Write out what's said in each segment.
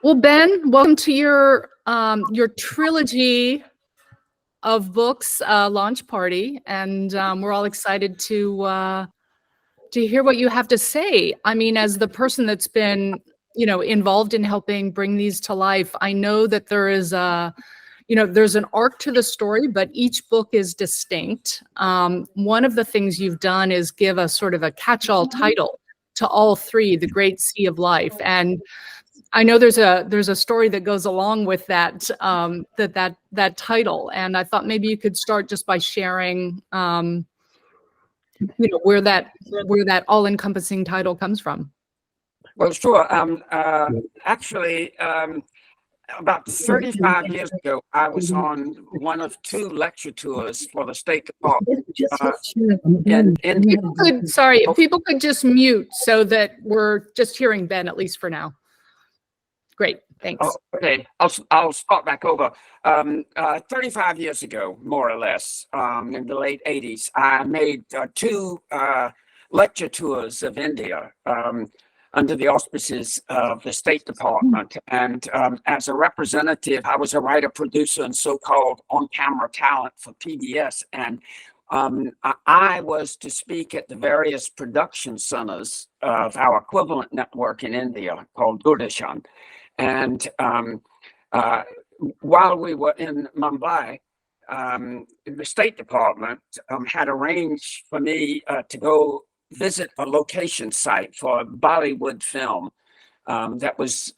Well, Ben, welcome to your trilogy of books launch party, and we're all excited to hear what you have to say. I mean, as the person that's been, involved in helping bring these to life, I know that there is there's an arc to the story, but each book is distinct. One of the things you've done is give a sort of a catch-all title to all three, The Great Sea of Life, and I know there's a story that goes along with that that title, and I thought maybe you could start just by sharing, where that all-encompassing title comes from. Well, sure. Actually, about 35 years ago, I was on one of two lecture tours for the State Department. If people could just mute so that we're just hearing Ben, at least for now. Great, thanks. Oh, okay, I'll start back over. 35 years ago, more or less, in the late 80s, I made two lecture tours of India under the auspices of the State Department. And as a representative, I was a writer, producer, and so-called on-camera talent for PBS. And I was to speak at the various production centers of our equivalent network in India called Doordarshan. And while we were in Mumbai, the State Department had arranged for me to go visit a location site for a Bollywood film that was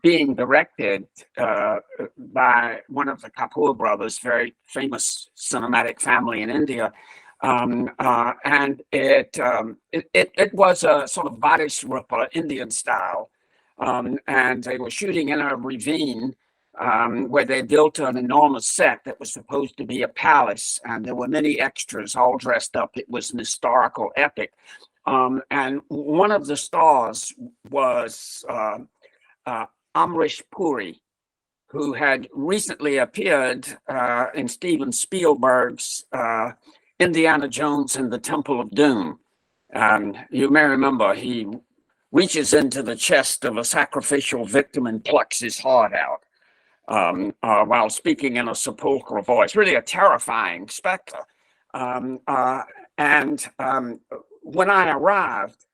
being directed by one of the Kapoor brothers, very famous cinematic family in India. And it was a sort of Badish Rupa, Indian style. And they were shooting in a ravine where they built an enormous set that was supposed to be a palace, and there were many extras all dressed up. It was an historical epic. And one of the stars was Amrish Puri, who had recently appeared in Steven Spielberg's Indiana Jones and the Temple of Doom. You may remember he reaches into the chest of a sacrificial victim and plucks his heart out while speaking in a sepulchral voice. Really a terrifying specter. And when I arrived,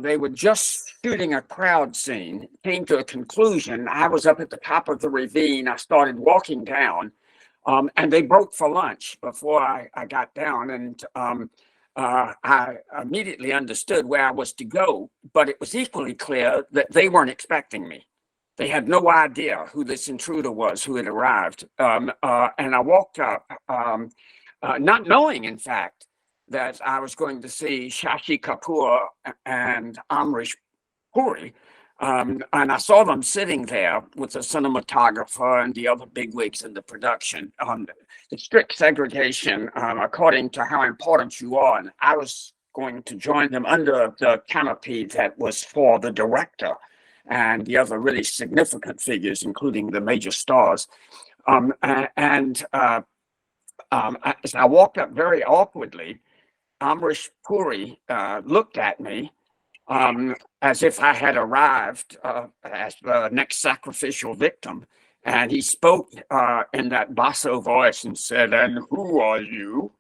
they were just shooting a crowd scene, came to a conclusion. I was up at the top of the ravine. I started walking down, and they broke for lunch before I got down. And I immediately understood where I was to go, but it was equally clear that they weren't expecting me. They had no idea who this intruder was who had arrived. And I walked up, not knowing, in fact, that I was going to see Shashi Kapoor and Amrish Puri. And I saw them sitting there with the cinematographer and the other bigwigs in the production. The strict segregation, according to how important you are. And I was going to join them under the canopy that was for the director and the other really significant figures, including the major stars. As I walked up very awkwardly, Amrish Puri looked at me as if I had arrived as the next sacrificial victim. And he spoke in that basso voice and said, "And who are you?"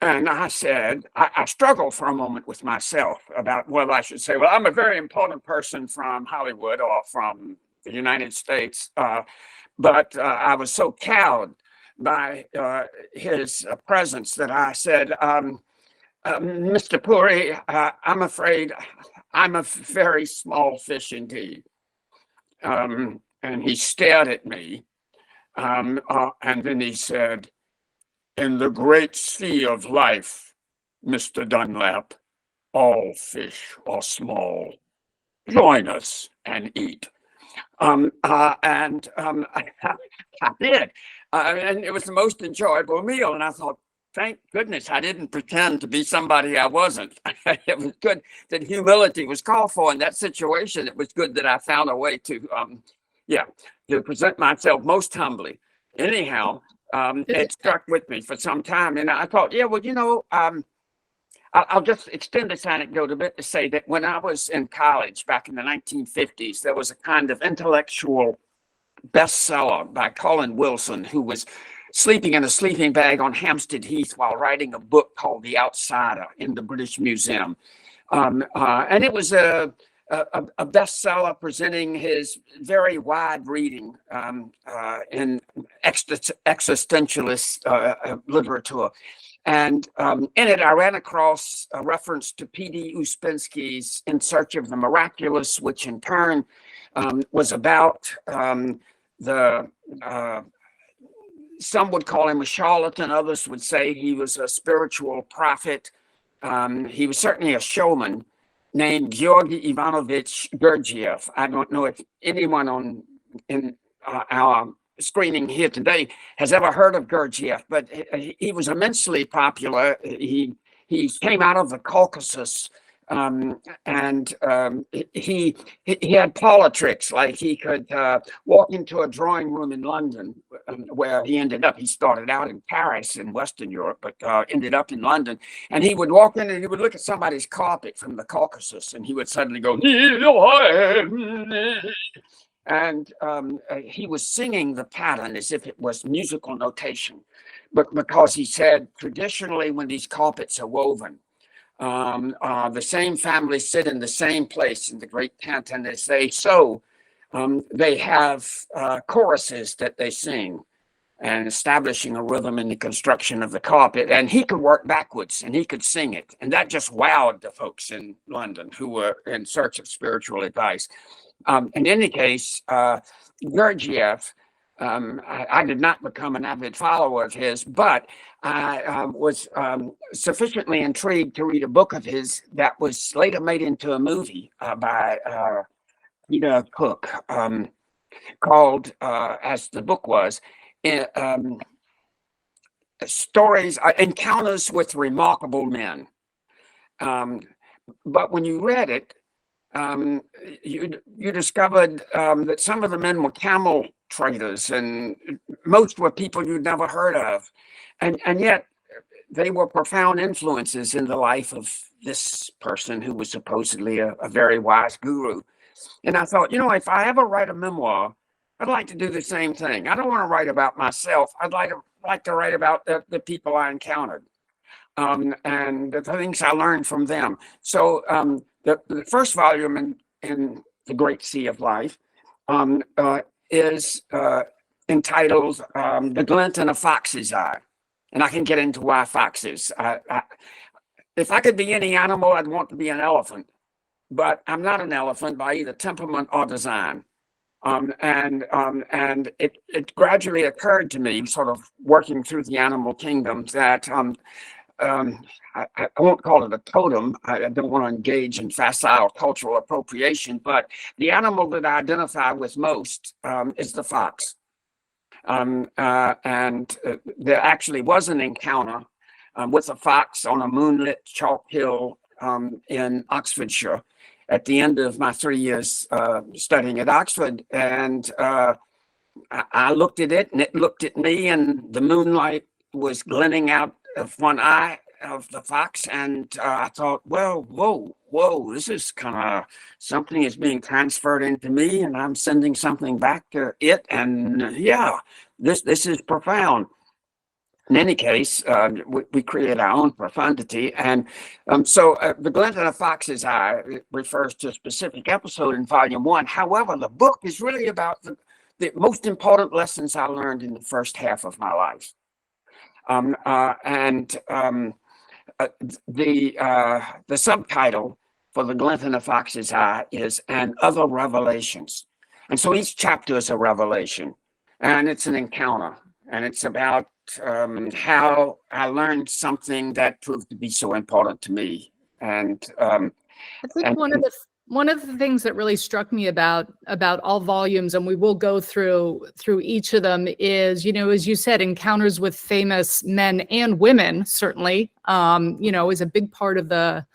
And I said, I struggled for a moment with myself about whether I should say, well, I'm a very important person from Hollywood or from the United States. But I was so cowed by his presence that I said, Mr. Puri, I'm afraid I'm a very small fish indeed. And he stared at me. And then he said, "In the great sea of life, Mr. Dunlap, all fish are small. Join us and eat." I did. And it was the most enjoyable meal. And I thought, thank goodness I didn't pretend to be somebody I wasn't. It was good that humility was called for in that situation. It was good that I found a way to present myself most humbly. Anyhow, it stuck with me for some time. And I thought, I'll just extend this anecdote a bit to say that when I was in college back in the 1950s, there was a kind of intellectual bestseller by Colin Wilson, who was sleeping in a sleeping bag on Hampstead Heath while writing a book called The Outsider in the British Museum. And it was a bestseller presenting his very wide reading in existentialist literature. And in it, I ran across a reference to P.D. Uspensky's In Search of the Miraculous, which in turn was about some would call him a charlatan, others would say he was a spiritual prophet. He was certainly a showman named Georgy Ivanovich Gurdjieff. I don't know if anyone in our screening here today has ever heard of Gurdjieff, but he was immensely popular. He came out of the Caucasus, and he had politricks, like he could walk into a drawing room in London, where he ended up. He started out in Paris in Western Europe, but ended up in London. And he would walk in and he would look at somebody's carpet from the Caucasus, and he would suddenly go, and he was singing the pattern as if it was musical notation, but because he said traditionally when these carpets are woven, the same families sit in the same place in the great tent, and as they sew, they have choruses that they sing, and establishing a rhythm in the construction of the carpet. And he could work backwards and he could sing it. And that just wowed the folks in London who were in search of spiritual advice. In any case, Gurdjieff, I did not become an avid follower of his, but I was sufficiently intrigued to read a book of his that was later made into a movie by Peter Cook, called, as the book was, Encounters with Remarkable Men. But when you read it, you discovered that some of the men were camel traders, and most were people you'd never heard of, and yet they were profound influences in the life of this person who was supposedly a very wise guru. And I thought, if I ever write a memoir, I'd like to do the same thing. I don't want to write about myself. I'd like to write about the people I encountered, and the things I learned from them. So the first volume in The Great Sea of Life is entitled The Glint in a Fox's Eye. And I can get into why foxes. If I could be any animal, I'd want to be an elephant. But I'm not an elephant by either temperament or design. And it gradually occurred to me, sort of working through the animal kingdom, that I won't call it a totem. I don't want to engage in facile cultural appropriation, but the animal that I identify with most is the fox. And there actually was an encounter with a fox on a moonlit chalk hill in Oxfordshire at the end of my 3 years studying at Oxford. And I looked at it and it looked at me, and the moonlight was glinting out of one eye of the fox. And I thought, well, whoa, this is kind of something is being transferred into me, and I'm sending something back to it. And yeah, this is profound. In any case, we create our own profundity. And so The Glint in a Fox's Eye refers to a specific episode in volume 1. However, the book is really about the most important lessons I learned in the first half of my life. The subtitle for The Glint in a Fox's Eye is And Other Revelations. And so each chapter is a revelation, and it's an encounter, and it's about how I learned something that proved to be so important to me. And I think one of the things that really struck me about all volumes, and we will go through each of them, is, as you said, encounters with famous men and women, certainly, is a big part of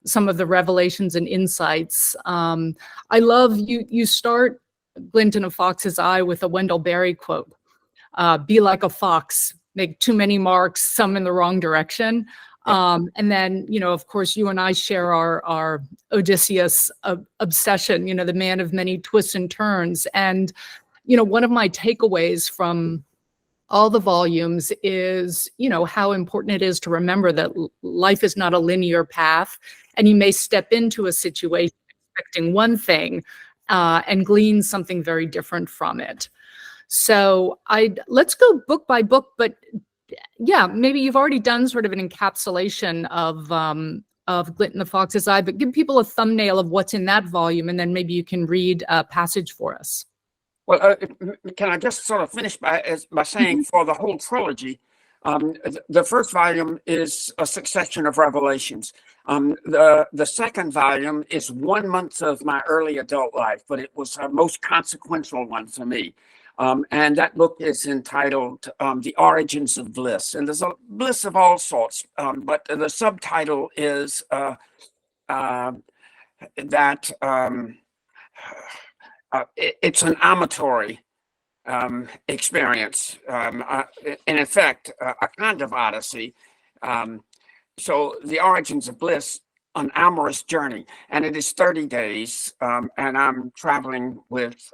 some of the revelations and insights. I love you start Glint in a Fox's Eye with a Wendell Berry quote. Be like a fox, make too many marks, some in the wrong direction. And then, of course, you and I share our Odysseus obsession, the man of many twists and turns. And, one of my takeaways from all the volumes is, how important it is to remember that life is not a linear path, and you may step into a situation expecting one thing and glean something very different from it. So let's go book by book, but yeah, maybe you've already done sort of an encapsulation of Glint in the Fox's Eye, but give people a thumbnail of what's in that volume, and then maybe you can read a passage for us. Well, can I just sort of finish by saying for the whole trilogy, the first volume is a succession of revelations. The second volume is 1 month of my early adult life, but it was the most consequential one for me. And that book is entitled The Origins of Bliss. And there's a bliss of all sorts, but the subtitle is that it's an amatory experience, and in effect, a kind of odyssey. So the origins of bliss, an amorous journey, and it is 30 days, and I'm traveling with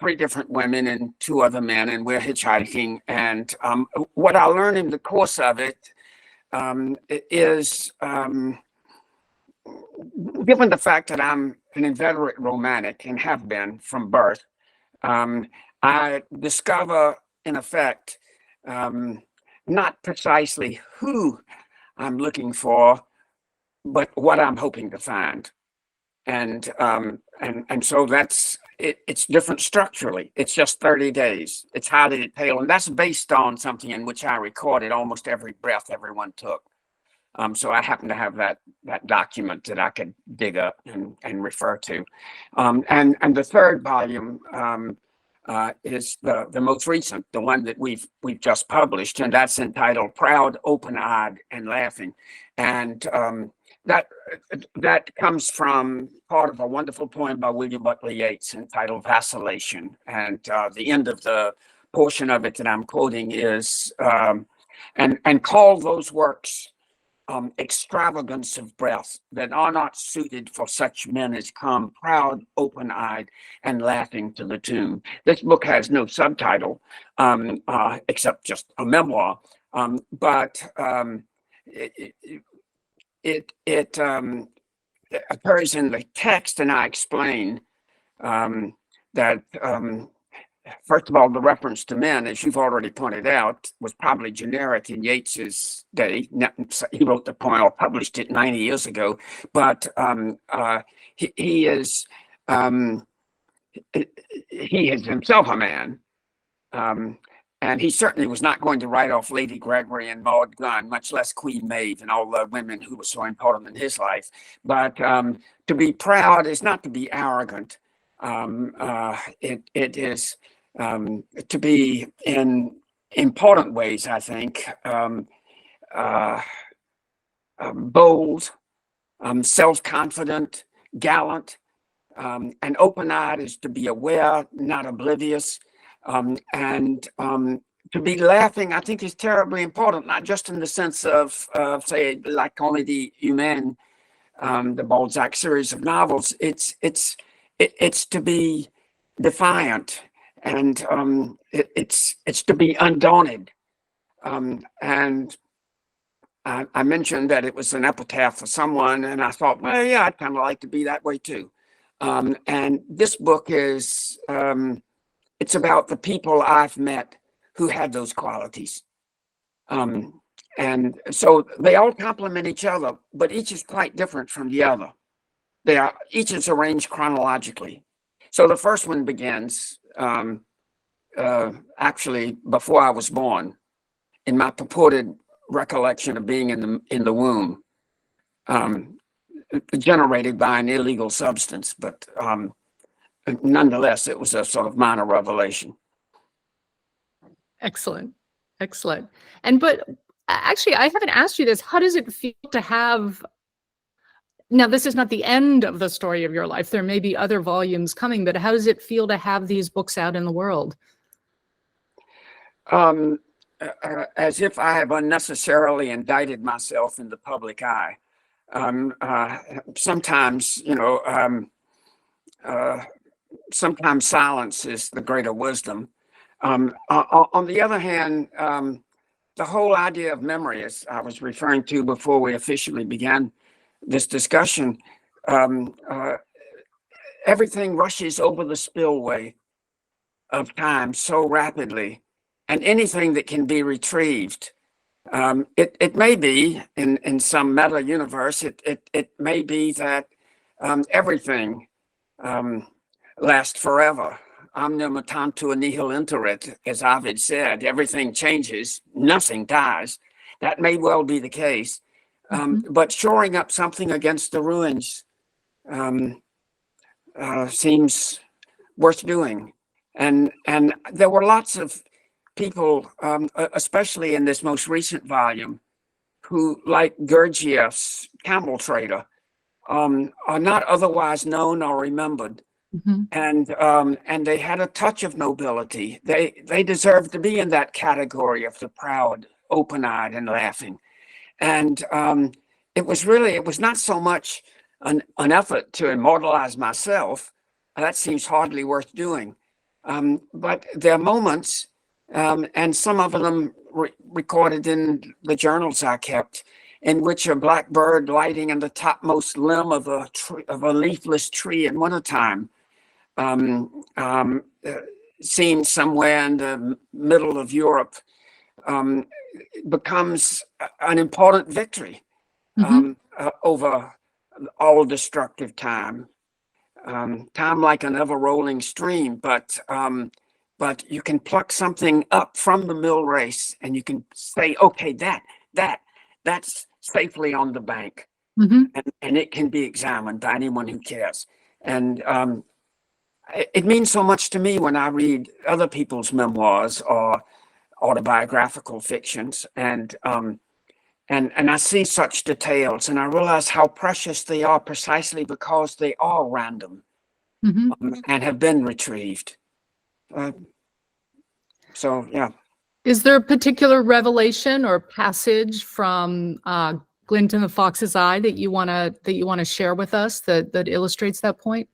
3 different women and 2 other men, and we're hitchhiking. And what I learned in the course of it is, given the fact that I'm an inveterate romantic and have been from birth, I discover, in effect, not precisely who I'm looking for, but what I'm hoping to find. And so that's it. It's different structurally. It's just 30 days. It's how did it tail, and that's based on something in which I recorded almost every breath everyone took. So I happen to have that document that I could dig up and refer to. And the third volume is the most recent, the one that we've just published, and that's entitled "Proud, Open-Eyed, and Laughing." And that comes from part of a wonderful poem by William Butler Yeats entitled "Vacillation." And the end of the portion of it that I'm quoting is, and call those works extravagance of breath that are not suited for such men as come proud, open-eyed, and laughing to the tune. This book has no subtitle except just a memoir, but it occurs in the text, and I explain that first of all, the reference to men, as you've already pointed out, was probably generic in Yeats's day. He wrote the poem or published it 90 years ago, but he is himself a man, and he certainly was not going to write off Lady Gregory and Maud Gonne, much less Queen Maeve and all the women who were so important in his life. But to be proud is not to be arrogant. It is to be, in important ways, I think, bold, self-confident, gallant, and open-eyed is to be aware, not oblivious, and to be laughing, I think, is terribly important, not just in the sense of, say, like only the Humaine, the Balzac series of novels. It's to be defiant, and it's to be undaunted. And I mentioned that it was an epitaph for someone, and I thought, well, yeah, I'd kind of like to be that way too. And this book is, it's about the people I've met who had those qualities. And so they all complement each other, but each is quite different from the other. Each is arranged chronologically. So the first one begins actually before I was born, in my purported recollection of being in the womb, generated by an illegal substance, but nonetheless, it was a sort of minor revelation. Excellent. But actually, I haven't asked you this. How does it feel to have? Now, this is not the end of the story of your life. There may be other volumes coming, but how does it feel to have these books out in the world? as if I have unnecessarily indicted myself in the public eye. Sometimes, sometimes silence is the greater wisdom. On the other hand, the whole idea of memory, as I was referring to before we officially began this discussion, everything rushes over the spillway of time so rapidly, and anything that can be retrieved, it may be in some meta universe, it may be that everything lasts forever. Omnia mutantur nihil interit, as Ovid said, everything changes, nothing dies. That may well be the case. But shoring up something against the ruins seems worth doing. And there were lots of people, especially in this most recent volume, who, like Gurdjieff's camel trader, are not otherwise known or remembered. And they had a touch of nobility. They deserved to be in that category of the proud, open-eyed, and laughing. And it was not so much an effort to immortalize myself. That seems hardly worth doing. But there are moments, and some of them recorded in the journals I kept, in which a black bird lighting in the topmost limb of a leafless tree in wintertime, seen somewhere in the middle of Europe, becomes an important victory over all destructive time. Time like an ever-rolling stream, but you can pluck something up from the mill race, and you can say, okay, that's safely on the bank, and it can be examined by anyone who cares. And it means so much to me when I read other people's memoirs or autobiographical fictions, and I see such details, and I realize how precious they are precisely because they are random and have been retrieved. So, yeah. Is there a particular revelation or passage from Glint in the Fox's Eye that you want to share with us that illustrates that point?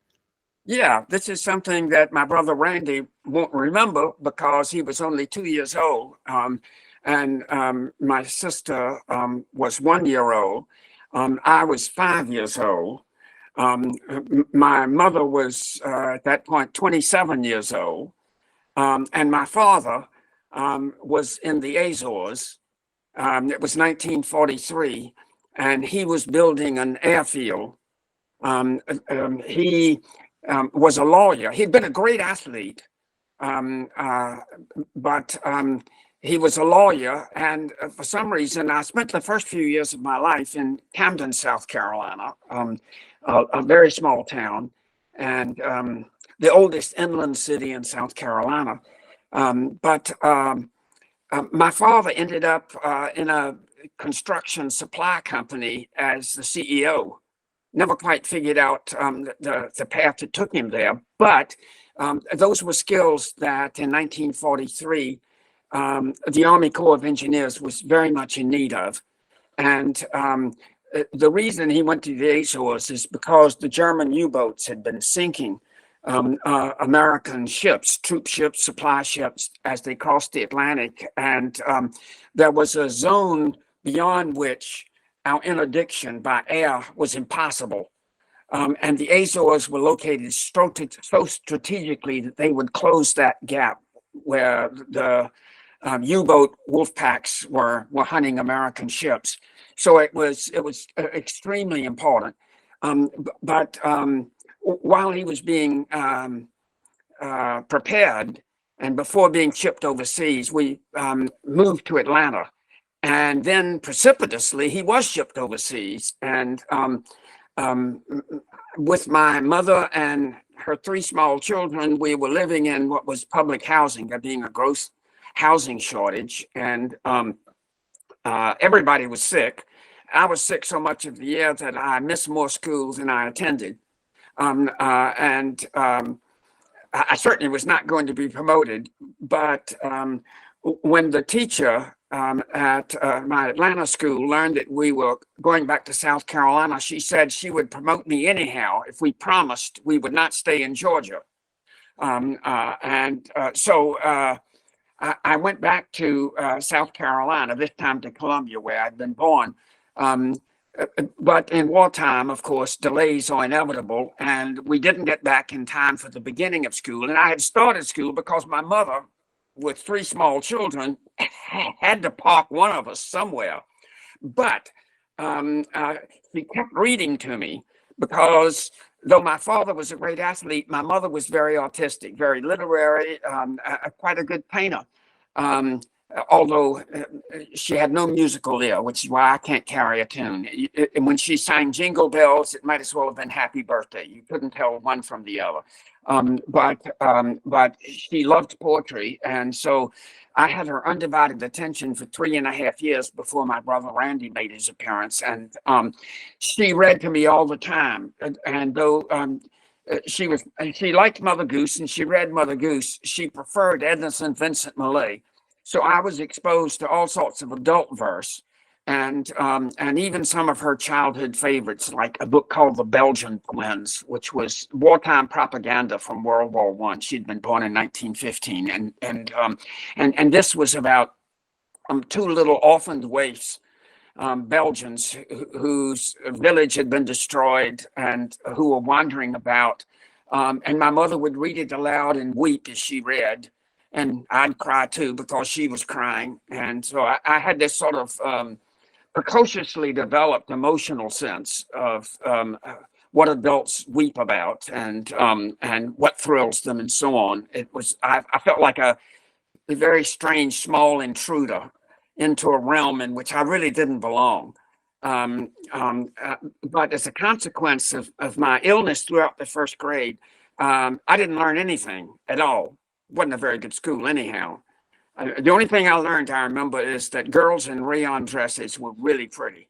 Yeah, this is something that my brother Randy won't remember because he was only 2 years old. And my sister was 1 year old. I was 5 years old. My mother was at that point 27 years old. And my father was in the Azores. It was 1943, and he was building an airfield. He was a lawyer. He'd been a great athlete, but he was a lawyer. And for some reason, I spent the first few years of my life in Camden, South Carolina, a very small town, and the oldest inland city in South Carolina. But my father ended up in a construction supply company as the CEO. Never quite figured out the path that took him there. But those were skills that in 1943, the Army Corps of Engineers was very much in need of. And the reason he went to the Azores is because the German U-boats had been sinking American ships, troop ships, supply ships, as they crossed the Atlantic. And there was a zone beyond which our interdiction by air was impossible. And the Azores were located so strategically that they would close that gap where the U-boat wolf packs were hunting American ships. So it was extremely important. But while he was being prepared and before being shipped overseas, we moved to Atlanta. And then precipitously, he was shipped overseas. And with my mother and her 3 small children, we were living in what was public housing, there being a gross housing shortage. And everybody was sick. I was sick so much of the year that I missed more schools than I attended. I certainly was not going to be promoted, but when the teacher at my Atlanta school learned that we were going back to South Carolina, she said she would promote me anyhow if we promised we would not stay in Georgia. I went back to South Carolina, this time to Columbia, where I'd been born. Um, but in wartime, of course, delays are inevitable, and we didn't get back in time for the beginning of school. And I had started school because my mother, with 3 small children, had to park one of us somewhere. But she kept reading to me because though my father was a great athlete, my mother was very artistic, very literary, quite a good painter. Um, Although she had no musical ear, which is why I can't carry a tune. And when she sang Jingle Bells, it might as well have been Happy Birthday. You couldn't tell one from the other. But she loved poetry, and so I had her undivided attention for 3.5 years before my brother Randy made his appearance, and she read to me all the time. And though she liked Mother Goose and she read Mother Goose, she preferred Edna St. Vincent Millay. So I was exposed to all sorts of adult verse, and even some of her childhood favorites, like a book called The Belgian Twins, which was wartime propaganda from World War I. She'd been born in 1915, and this was about 2 little orphaned waifs, Belgians whose village had been destroyed and who were wandering about. And my mother would read it aloud and weep as she read. And I'd cry too because she was crying. And so I had this sort of precociously developed emotional sense of what adults weep about and what thrills them and so on. I felt like a very strange small intruder into a realm in which I really didn't belong. But as a consequence of my illness throughout the 1st grade, I didn't learn anything at all. Wasn't a very good school anyhow. The only thing I learned, I remember, is that girls in rayon dresses were really pretty.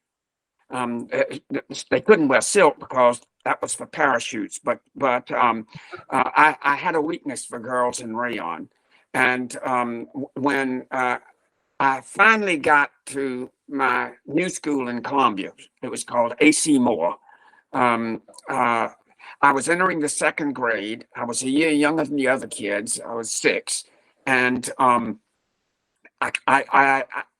They couldn't wear silk because that was for parachutes, but I had a weakness for girls in rayon. And when I finally got to my new school in Columbia, it was called A.C. Moore. I was entering the 2nd grade. I was a year younger than the other kids. I was 6, and I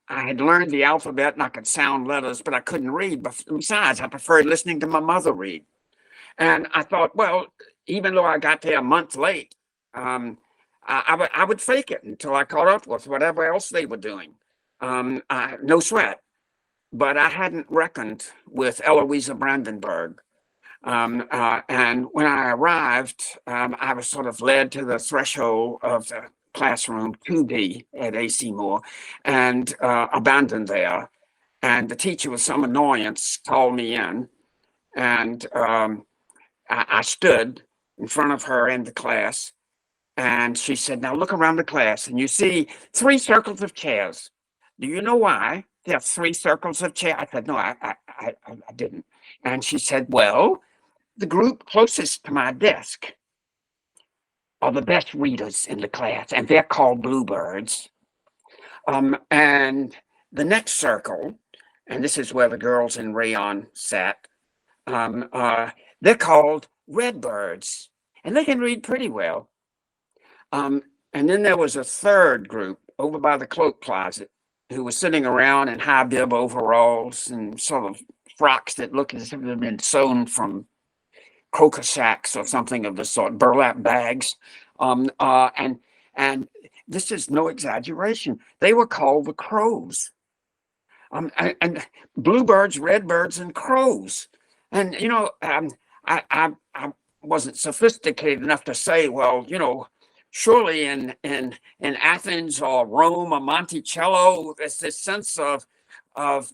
had learned the alphabet and I could sound letters, but I couldn't read. But besides, I preferred listening to my mother read. And I thought, well, even though I got there a month late, I would fake it until I caught up with whatever else they were doing. No sweat. But I hadn't reckoned with Eloisa Brandenburg. And when I arrived, I was sort of led to the threshold of the classroom 2D at A.C. Moore and abandoned there. And the teacher, with some annoyance, called me in. And I stood in front of her in the class. And she said, now look around the class and you see 3 circles of chairs. Do you know why there are 3 circles of chairs? I said, no, I didn't. And she said, well, the group closest to my desk are the best readers in the class, and they're called bluebirds. And the next circle, and this is where the girls in rayon sat, they're called redbirds, and they can read pretty well. And then there was a 3rd group over by the cloak closet who was sitting around in high bib overalls and sort of frocks that looked as if they'd been sewn from croaker sacks or something of the sort, burlap bags. And this is no exaggeration. They were called the crows. And bluebirds, redbirds, and crows. And, I wasn't sophisticated enough to say, well, surely in Athens or Rome or Monticello, there's this sense of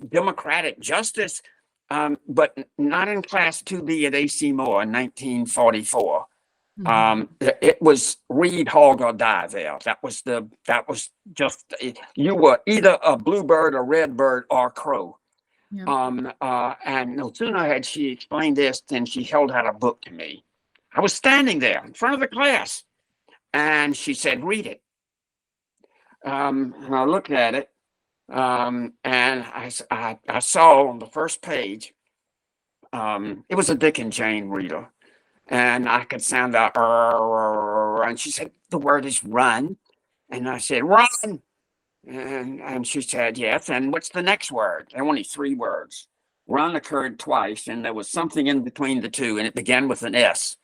democratic justice, but not in class 2B at A.C. Moore in 1944. It was read, hog, or die there. That was just, you were either a bluebird, a redbird, or a crow. Yeah. And no sooner had she explained this than she held out a book to me. I was standing there in front of the class. And she said, read it. And I looked at it, and I saw on the first page, it was a Dick and Jane reader, and I could sound out, and she said, the word is run. And I said, run. And she said, yes. And what's the next word? There were only 3 words. Run occurred twice, and there was something in between the two, and it began with an S.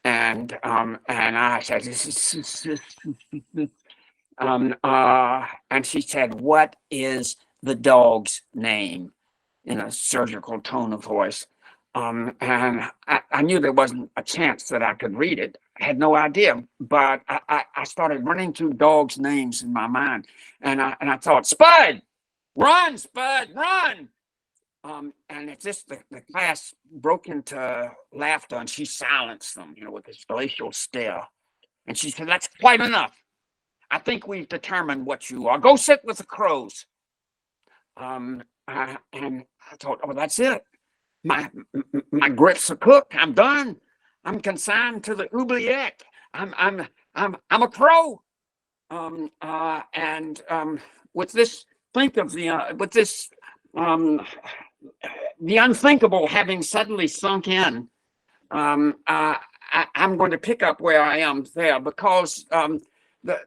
And I said, and she said, what is the dog's name? In a surgical tone of voice. And I knew there wasn't a chance that I could read it. I had no idea, but I started running through dogs' names in my mind. And I thought, Spud, run, Spud, run. And it's just the class broke into laughter, and she silenced them, with this glacial stare. And she said, that's quite enough. I think we've determined what you are. Go sit with the crows. And I thought, oh, that's it. My grits are cooked. I'm done. I'm consigned to the oubliette. I'm a crow. With this, think of the the unthinkable having suddenly sunk in. I'm going to pick up where I am there, because the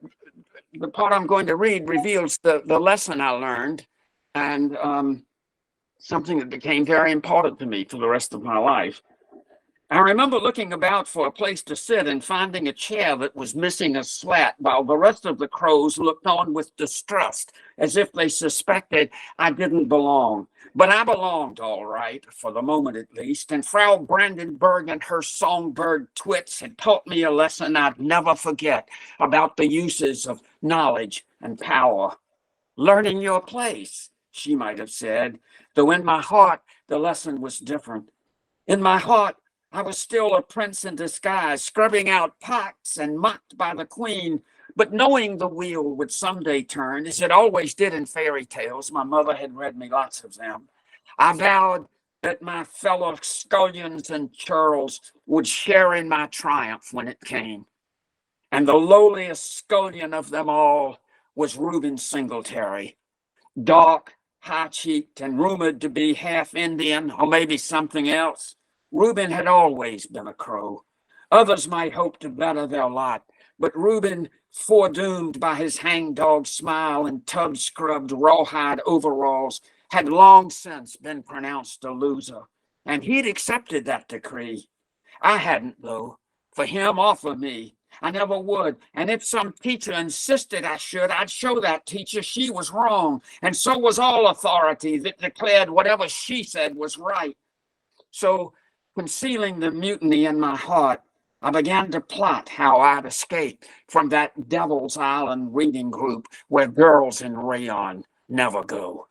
part I'm going to read reveals the lesson I learned, and something that became very important to me for the rest of my life. I remember looking about for a place to sit and finding a chair that was missing a slat, while the rest of the crows looked on with distrust, as if they suspected I didn't belong. But I belonged all right, for the moment at least, and Frau Brandenburg and her songbird twits had taught me a lesson I'd never forget about the uses of knowledge and power. Learning your place, she might have said, though in my heart the lesson was different. In my heart, I was still a prince in disguise, scrubbing out pots and mocked by the queen, but knowing the wheel would someday turn, as it always did in fairy tales. My mother had read me lots of them. I vowed that my fellow scullions and churls would share in my triumph when it came. And the lowliest scullion of them all was Reuben Singletary, dark, high-cheeked, and rumored to be half Indian, or maybe something else. Reuben had always been a crow. Others might hope to better their lot, but Reuben, foredoomed by his hangdog smile and tub-scrubbed rawhide overalls, had long since been pronounced a loser, and he'd accepted that decree. I hadn't, though, for him or for me. I never would, and if some teacher insisted I should, I'd show that teacher she was wrong, and so was all authority that declared whatever she said was right. So, concealing the mutiny in my heart, I began to plot how I'd escape from that Devil's Island reading group where girls in rayon never go.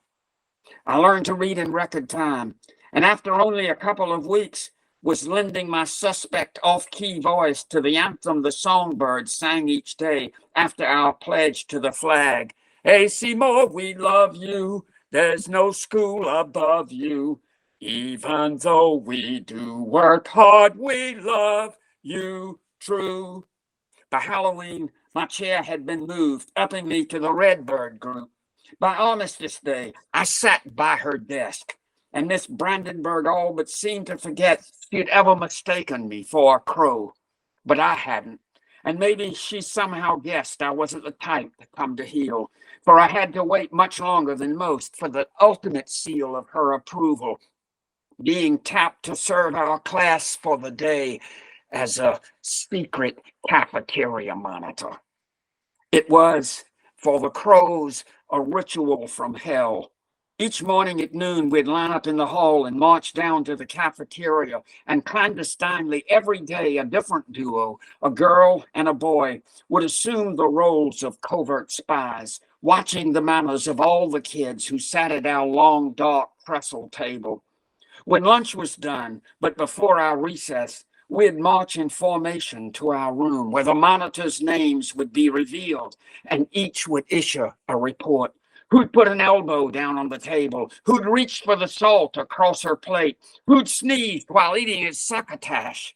I learned to read in record time, and after only a couple of weeks, was lending my suspect off-key voice to the anthem the songbirds sang each day after our pledge to the flag. Hey, Seymour, we love you. There's no school above you. Even though we do work hard, we love you true. By Halloween, my chair had been moved, upping me to the Redbird group. By Armistice Day, I sat by her desk, and Miss Brandenburg all but seemed to forget she'd ever mistaken me for a crow. But I hadn't, and maybe she somehow guessed I wasn't the type to come to heel, for I had to wait much longer than most for the ultimate seal of her approval, being tapped to serve our class for the day as a secret cafeteria monitor. It was, for the crows, a ritual from hell. Each morning at noon, we'd line up in the hall and march down to the cafeteria, and clandestinely every day a different duo, a girl and a boy, would assume the roles of covert spies, watching the manners of all the kids who sat at our long, dark trestle table. When lunch was done, but before our recess, we'd march in formation to our room where the monitors' names would be revealed, and each would issue a report. Who'd put an elbow down on the table? Who'd reached for the salt across her plate? Who'd sneezed while eating his succotash?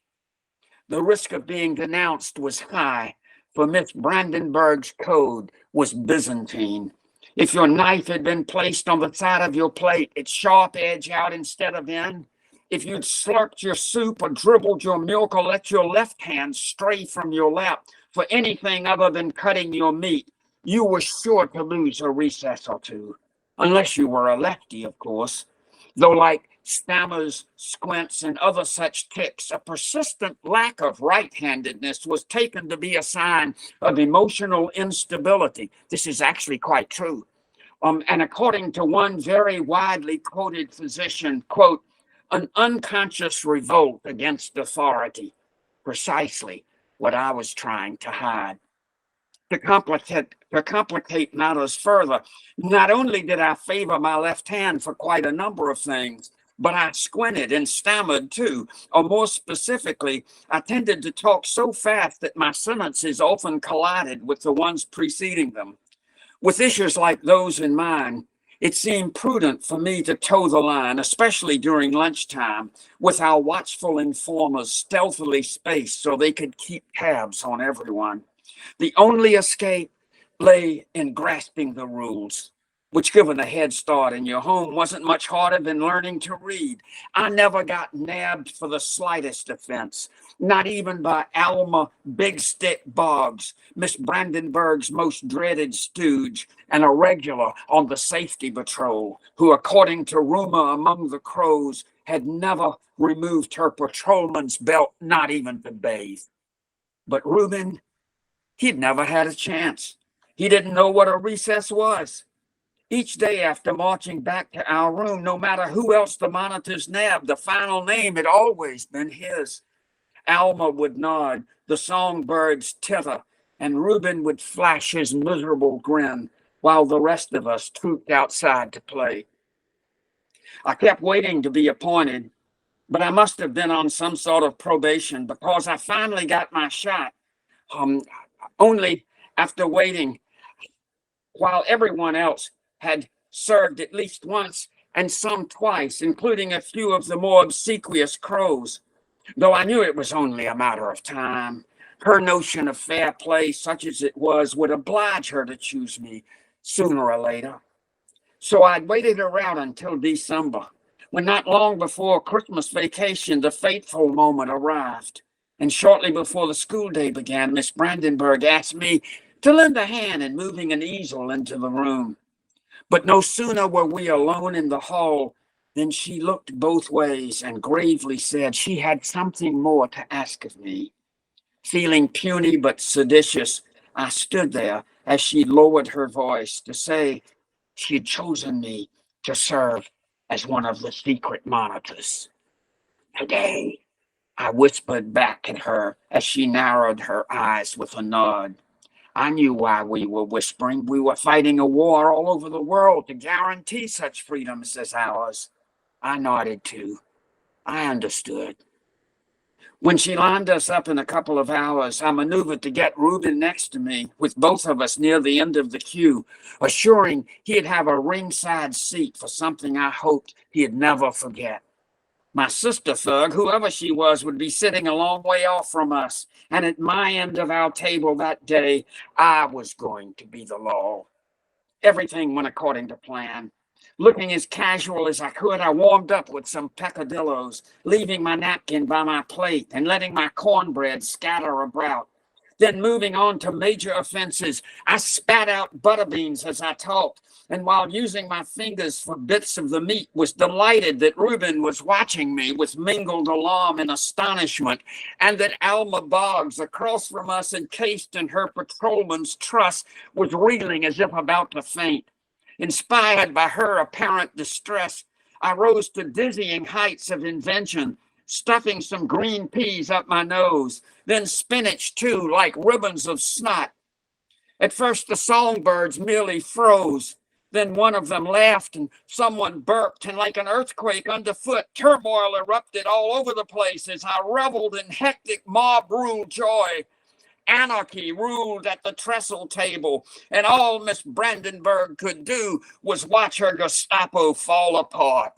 The risk of being denounced was high, for Miss Brandenburg's code was Byzantine. If your knife had been placed on the side of your plate, its sharp edge out instead of in, if you'd slurped your soup or dribbled your milk or let your left hand stray from your lap for anything other than cutting your meat, you were sure to lose a recess or two. Unless you were a lefty, of course. Though like stammers, squints, and other such tics, a persistent lack of right-handedness was taken to be a sign of emotional instability. This is actually quite true. And according to one very widely quoted physician, quote, an unconscious revolt against authority, precisely what I was trying to hide. To complicate matters further, not only did I favor my left hand for quite a number of things, but I squinted and stammered too, or more specifically, I tended to talk so fast that my sentences often collided with the ones preceding them. With issues like those in mind, it seemed prudent for me to toe the line, especially during lunchtime, with our watchful informers stealthily spaced so they could keep tabs on everyone. The only escape lay in grasping the rules, which, given a head start in your home, wasn't much harder than learning to read. I never got nabbed for the slightest offense, not even by Alma Big Stick Boggs, Miss Brandenburg's most dreaded stooge, and a regular on the safety patrol, who, according to rumor among the crows, had never removed her patrolman's belt, not even to bathe. But Reuben, he'd never had a chance. He didn't know what a recess was. Each day after marching back to our room, no matter who else the monitors nabbed, the final name had always been his. Alma would nod, the songbirds titter, and Reuben would flash his miserable grin while the rest of us trooped outside to play. I kept waiting to be appointed, but I must have been on some sort of probation because I finally got my shot. Only after waiting while everyone else had served at least once and some twice, including a few of the more obsequious crows. Though I knew it was only a matter of time. Her notion of fair play, such as it was, would oblige her to choose me sooner or later. So I'd waited around until December, when not long before Christmas vacation, the fateful moment arrived. And shortly before the school day began, Miss Brandenburg asked me to lend a hand in moving an easel into the room. But no sooner were we alone in the hall than she looked both ways and gravely said she had something more to ask of me. Feeling puny but seditious, I stood there as she lowered her voice to say she had chosen me to serve as one of the secret monitors. Today, I whispered back at her as she narrowed her eyes with a nod. I knew why we were whispering. We were fighting a war all over the world to guarantee such freedoms as ours. I nodded too. I understood. When she lined us up in a couple of hours, I maneuvered to get Reuben next to me, with both of us near the end of the queue, assuring he'd have a ringside seat for something I hoped he'd never forget. My sister thug, whoever she was, would be sitting a long way off from us, and at my end of our table that day, I was going to be the law. Everything went according to plan. Looking as casual as I could, I warmed up with some peccadillos, leaving my napkin by my plate and letting my cornbread scatter about. Then moving on to major offenses, I spat out butter beans as I talked, and while using my fingers for bits of the meat, was delighted that Reuben was watching me with mingled alarm and astonishment, and that Alma Boggs, across from us, encased in her patrolman's truss, was reeling as if about to faint. Inspired by her apparent distress, I rose to dizzying heights of invention, stuffing some green peas up my nose, then spinach too, like ribbons of snot. At first the songbirds merely froze. Then one of them laughed and someone burped, and like an earthquake underfoot, turmoil erupted all over the place as I reveled in hectic mob-ruled joy. Anarchy ruled at the trestle table, and all Miss Brandenburg could do was watch her Gestapo fall apart.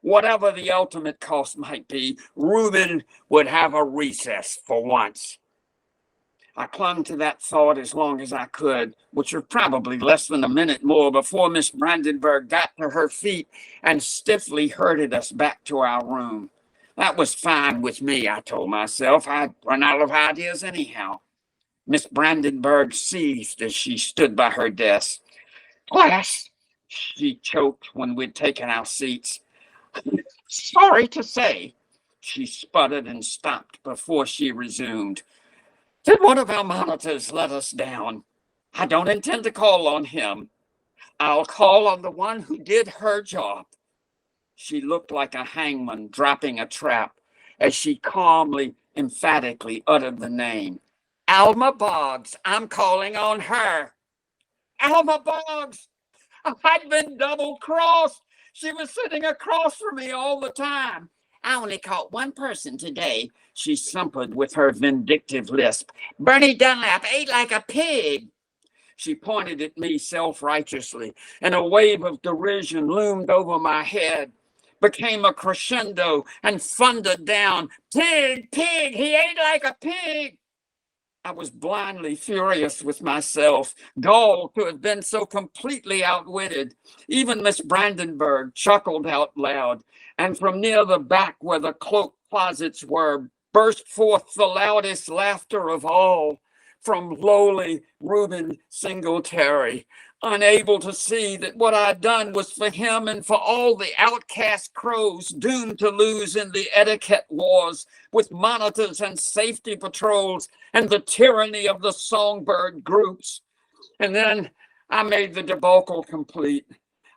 Whatever the ultimate cost might be, Reuben would have a recess for once. I clung to that thought as long as I could, which was probably less than a minute more before Miss Brandenburg got to her feet and stiffly herded us back to our room. That was fine with me, I told myself. I'd run out of ideas anyhow. Miss Brandenburg seethed as she stood by her desk. Class, she choked when we'd taken our seats. Sorry to say, she sputtered and stopped before she resumed. Did one of our monitors let us down? I don't intend to call on him. I'll call on the one who did her job. She looked like a hangman dropping a trap as she calmly, emphatically uttered the name. Alma Boggs, I'm calling on her. Alma Boggs! I'd been double-crossed. She was sitting across from me all the time. I only caught one person today, she simpered with her vindictive lisp. Bernie Dunlap ate like a pig. She pointed at me self-righteously, and a wave of derision loomed over my head, became a crescendo, and thundered down. Pig, pig, he ate like a pig. I was blindly furious with myself, galled to have been so completely outwitted. Even Miss Brandenburg chuckled out loud, and from near the back where the cloak closets were, burst forth the loudest laughter of all, from lowly Reuben Singletary, unable to see that what I'd done was for him and for all the outcast crows doomed to lose in the etiquette wars with monitors and safety patrols and the tyranny of the songbird groups. And then I made the debacle complete.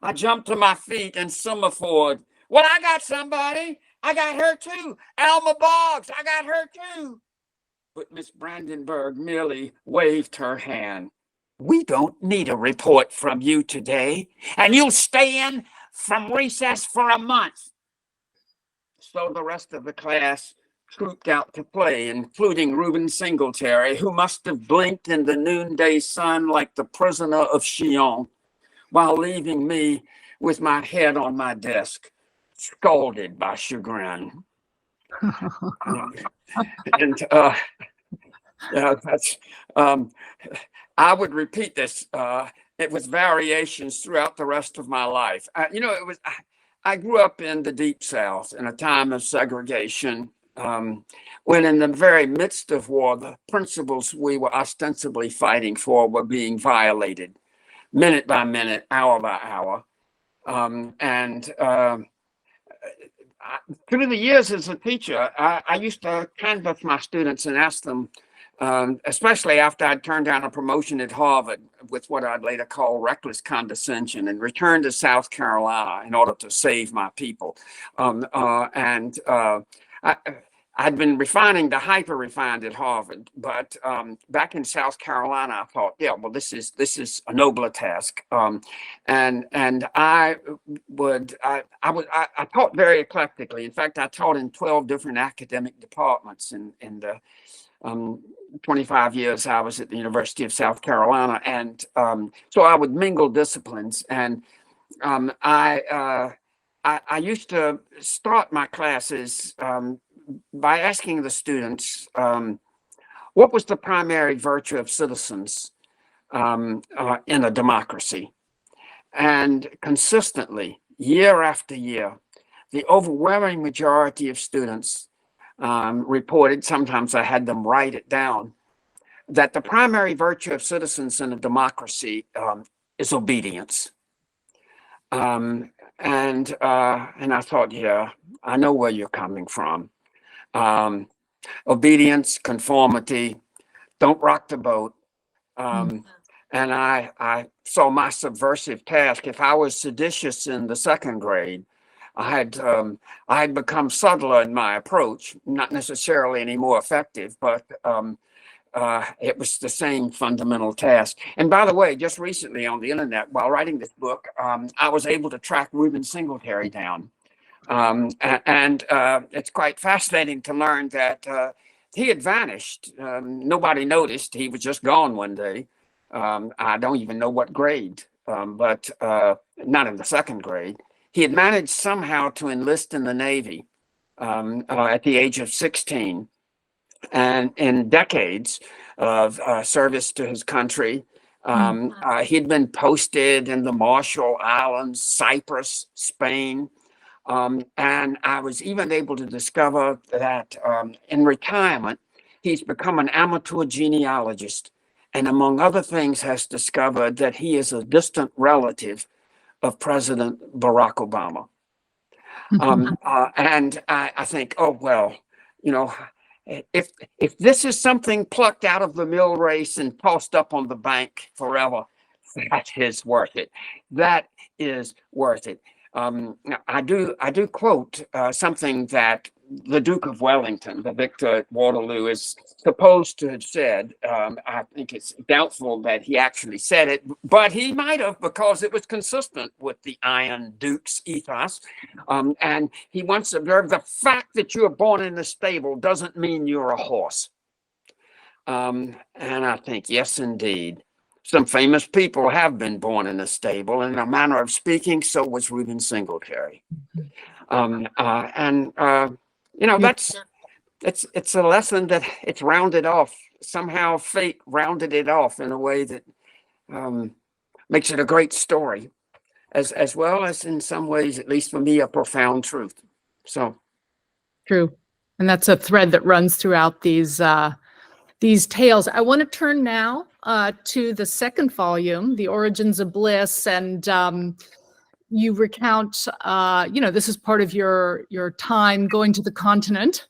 I jumped to my feet and semaphored. Well, I got somebody. I got her too. Alma Boggs, I got her too. But Miss Brandenburg merely waved her hand. We don't need a report from you today, and you'll stay in from recess for a month. So the rest of the class trooped out to play, including Reuben Singletary, who must have blinked in the noonday sun like the prisoner of Chillon, while leaving me with my head on my desk, scalded by chagrin. And that's I would repeat this. It was variations throughout the rest of my life. I grew up in the Deep South in a time of segregation, when in the very midst of war, the principles we were ostensibly fighting for were being violated, minute by minute, hour by hour. Through the years as a teacher, I used to canvass my students and ask them, especially after I'd turned down a promotion at Harvard with what I'd later call reckless condescension, and returned to South Carolina in order to save my people. I'd been refining the hyper-refined at Harvard, but back in South Carolina, I thought, yeah, well, this is a nobler task. And I taught very eclectically. In fact, I taught in 12 different academic departments in the 25 years I was at the University of South Carolina. And so I would mingle disciplines. And I used to start my classes by asking the students, what was the primary virtue of citizens in a democracy? And consistently, year after year, the overwhelming majority of students reported, sometimes I had them write it down, that the primary virtue of citizens in a democracy is obedience. And I thought, yeah, I know where you're coming from. Obedience, conformity, don't rock the boat. And I saw my subversive task. If I was seditious in the second grade, I had become subtler in my approach, not necessarily any more effective, but it was the same fundamental task. And by the way, just recently on the internet, while writing this book, I was able to track Reuben Singletary down. And it's quite fascinating to learn that he had vanished. Nobody noticed. He was just gone one day. I don't even know what grade, but not in the second grade. He had managed somehow to enlist in the Navy at the age of 16. And in decades, of service to his country. He'd been posted in the Marshall Islands, Cyprus, Spain. And I was even able to discover that in retirement, he's become an amateur genealogist. And among other things, has discovered that he is a distant relative of President Barack Obama. And I think, oh, well, you know, if this is something plucked out of the mill race and tossed up on the bank forever, that is worth it. That is worth it. I do quote something that the Duke of Wellington, the victor at Waterloo, is supposed to have said. I think it's doubtful that he actually said it, but he might have, because it was consistent with the Iron Duke's ethos. And he once observed, the fact that you were born in a stable doesn't mean you're a horse. And I think, yes, indeed. Some famous people have been born in a stable. In a manner of speaking, so was Reuben Singletary. You know, it's a lesson that it's rounded off. Somehow fate rounded it off in a way that makes it a great story, as well as in some ways, at least for me, a profound truth. So true. And that's a thread that runs throughout these tales. I want to turn now to the second volume, The Origins of Bliss, and you recount, this is part of your time going to the continent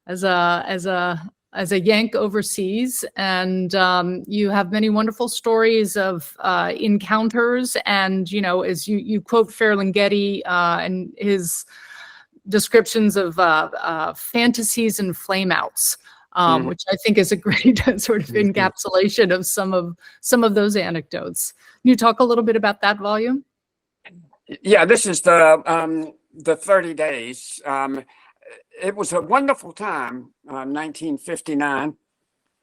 as a Yank overseas, and you have many wonderful stories of encounters, and as you quote Ferlinghetti and his descriptions of fantasies and flameouts. Which I think is a great sort of encapsulation of some of those anecdotes. Can you talk a little bit about that volume? Yeah, this is the 30 days. It was a wonderful time, 1959,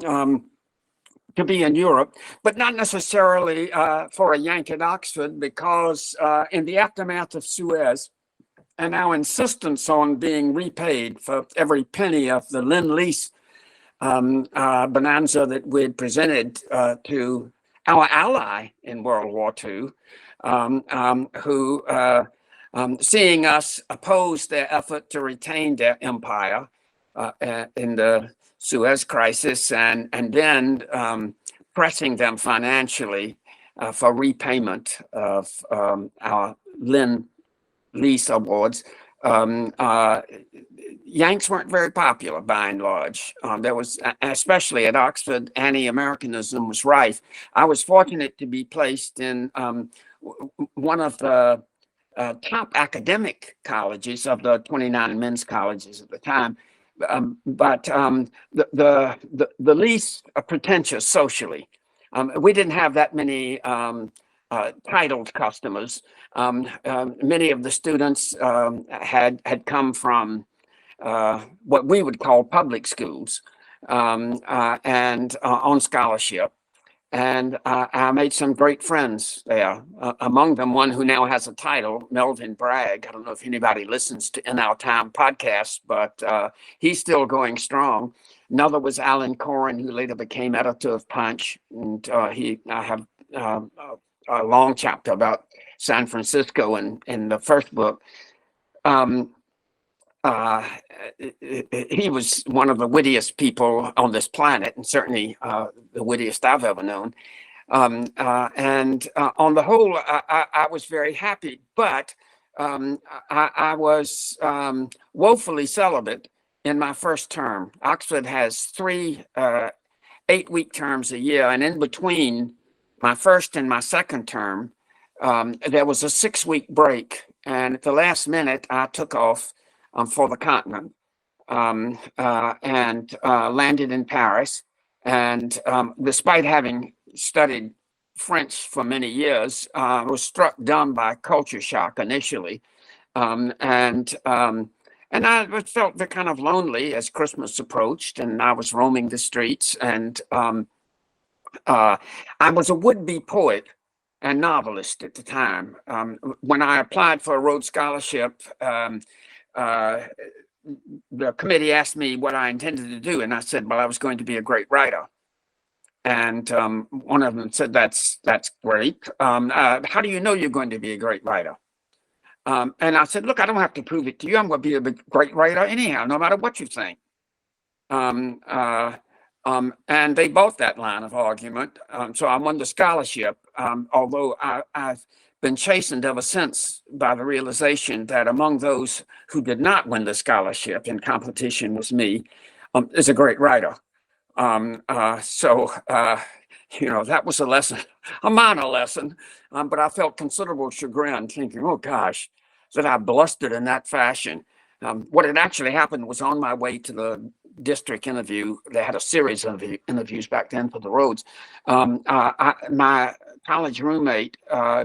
to be in Europe, but not necessarily for a Yank at Oxford, because in the aftermath of Suez, and our insistence on being repaid for every penny of the Lend-Lease bonanza that we'd presented to our ally in World War II, who, seeing us oppose their effort to retain their empire in the Suez Crisis, and then pressing them financially for repayment of our Lend-Lease awards. Yanks weren't very popular by and large. There was, especially at Oxford, anti-Americanism was rife. I was fortunate to be placed in one of the top academic colleges of the 29 men's colleges at the time, but the least pretentious socially. We didn't have that many titled customers. Many of the students had come from what we would call public schools, and on scholarship. And I made some great friends there. Among them, one who now has a title, Melvin Bragg. I don't know if anybody listens to In Our Time podcast, but he's still going strong. Another was Alan Coren, who later became editor of Punch. And I have a long chapter about San Francisco in the first book. He was one of the wittiest people on this planet, and certainly the wittiest I've ever known. And on the whole, I was very happy, but I was woefully celibate in my first term. Oxford has 3 8-week terms a year, and in between my first and my second term, there was a 6-week break, and at the last minute, I took off for the continent, and landed in Paris. And despite having studied French for many years, I was struck dumb by culture shock initially. And I felt kind of lonely as Christmas approached, and I was roaming the streets. And I was a would-be poet and novelist at the time. When I applied for a Rhodes Scholarship, the committee asked me what I intended to do, and I said, well, I was going to be a great writer. And one of them said, that's great. How do you know you're going to be a great writer? And I said, look, I don't have to prove it to you. I'm going to be a great writer anyhow, no matter what you think. And they bought that line of argument. So I won the scholarship, although I've been chastened ever since by the realization that among those who did not win the scholarship in competition with me is a great writer. So that was a lesson, a minor lesson, but I felt considerable chagrin thinking, oh gosh, that I blustered in that fashion. What had actually happened was on my way to the district interview. They had a series of interviews back then for the roads. My college roommate,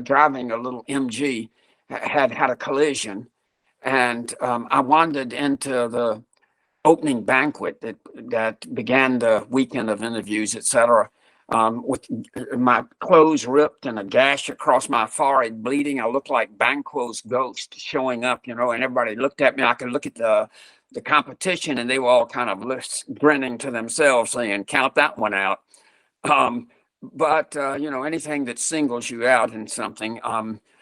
driving a little MG, had a collision, and I wandered into the opening banquet that began the weekend of interviews, etc. With my clothes ripped and a gash across my forehead, bleeding. I looked like Banquo's ghost showing up, and everybody looked at me. I could look at the competition, and they were all kind of grinning to themselves, saying, "Count that one out." But anything that singles you out in something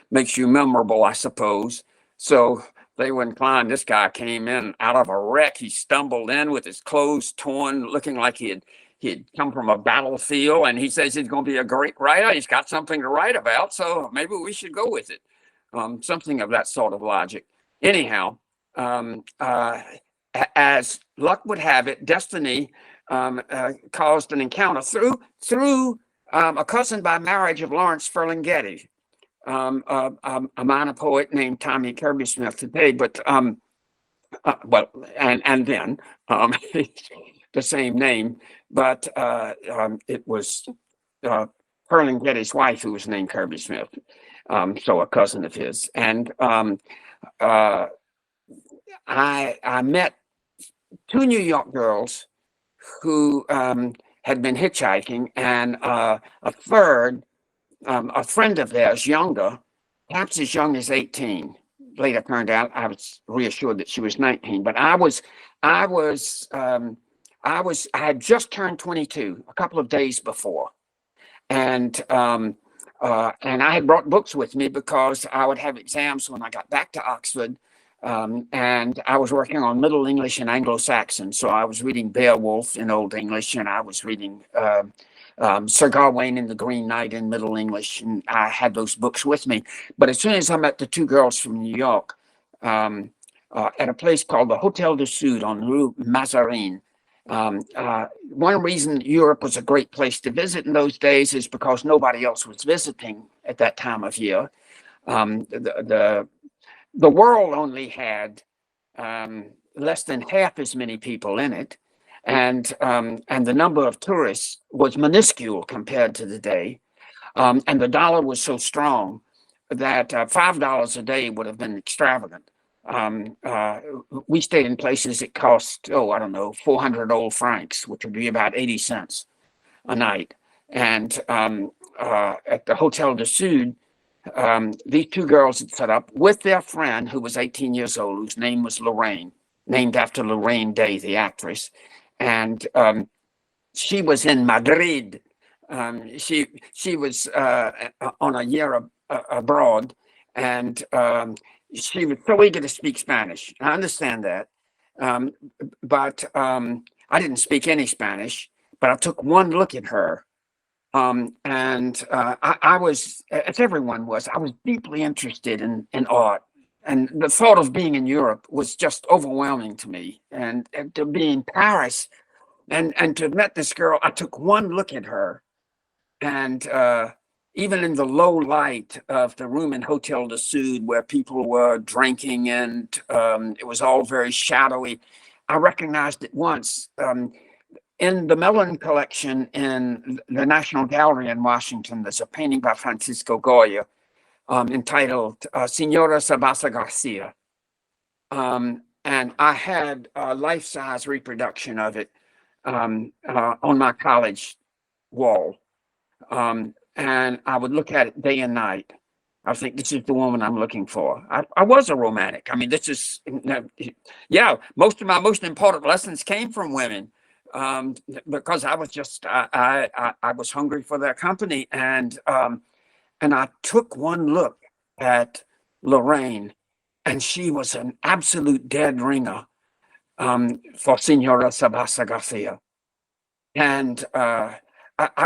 makes you memorable, I suppose. So they were inclined. This guy came in out of a wreck. He stumbled in with his clothes torn, looking like he had come from a battlefield, and he says he's going to be a great writer. He's got something to write about, so maybe we should go with it. Something of that sort of logic. Anyhow, as luck would have it, destiny caused an encounter through a cousin by marriage of Lawrence Ferlinghetti, a minor poet named Tommy Kirby Smith today, but and then the same name, but it was Ferlinghetti's wife who was named Kirby Smith, so a cousin of his. And I met two New York girls who had been hitchhiking, and a third, a friend of theirs, younger, perhaps as young as 18. Later turned out I was reassured that she was 19, but I had just turned 22 a couple of days before, and I had brought books with me because I would have exams when I got back to Oxford, and I was working on Middle English and Anglo-Saxon, so I was reading Beowulf in Old English, and I was reading Sir Gawain and the Green Knight in Middle English, and I had those books with me. But as soon as I met the two girls from New York at a place called the Hotel du Sud on Rue Mazarine, one reason Europe was a great place to visit in those days is because nobody else was visiting at that time of year. The world only had less than half as many people in it, and the number of tourists was minuscule compared to the day, and the dollar was so strong that $5 a day would have been extravagant. We stayed in places that cost, I don't know, 400 old francs, which would be about 80 cents a night. And at the Hotel du Sud, these two girls had set up with their friend who was 18 years old, whose name was Lorraine, named after Lorraine Day, the actress. And she was in Madrid. She was on a year abroad, and she was so eager to speak Spanish. I understand that, but I didn't speak any Spanish. But I took one look at her, and I was, as everyone was, I was deeply interested in art. And the thought of being in Europe was just overwhelming to me. And to be in Paris and to have met this girl, I took one look at her. And even in the low light of the room in Hotel du Sud, where people were drinking and it was all very shadowy, I recognized at once in the Mellon collection in the National Gallery in Washington, there's a painting by Francisco Goya entitled Senora Sabasa Garcia. And I had a life-size reproduction of it on my college wall. And I would look at it day and night. I think this is the woman I'm looking for. I was a romantic. I mean, this is, yeah, most of my most important lessons came from women. because I was just I was hungry for their company, and I took one look at Lorraine, and she was an absolute dead ringer for Senora Sabasa Garcia. And I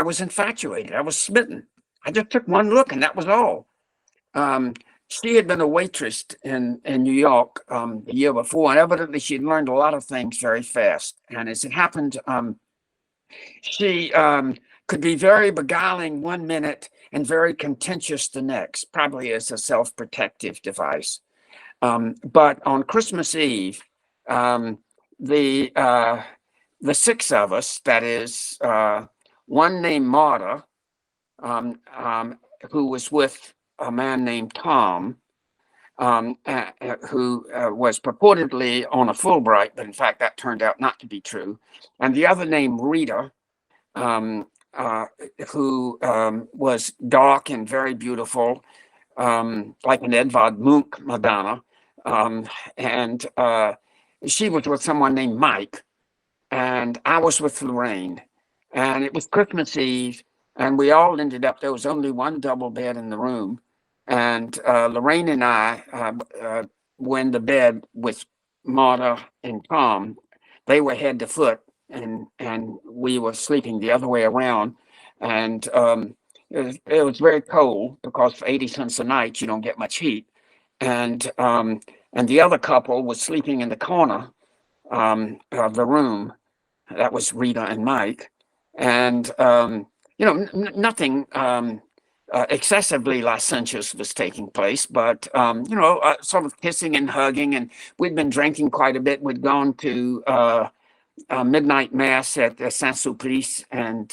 was infatuated. I was smitten. I just took one look, and that was all. Um, she had been a waitress in New York the year before, and evidently she'd learned a lot of things very fast. And as it happened, she could be very beguiling one minute and very contentious the next, probably as a self-protective device. But on Christmas Eve, the six of us, that is, one named Marta, who was with a man named Tom, who was purportedly on a Fulbright, but in fact that turned out not to be true, and the other named Rita, who was dark and very beautiful, like an Edvard Munch Madonna, and she was with someone named Mike, and I was with Lorraine, and it was Christmas Eve, and we all ended up, there was only one double bed in the room, and Lorraine and I went to bed with Marta and Tom. They were head to foot, and we were sleeping the other way around, and it was very cold because for 80 cents a night you don't get much heat, and the other couple was sleeping in the corner of the room. That was Rita and Mike, and nothing excessively licentious was taking place, but sort of kissing and hugging, and we'd been drinking quite a bit. We'd gone to midnight mass at Saint-Sulpice, and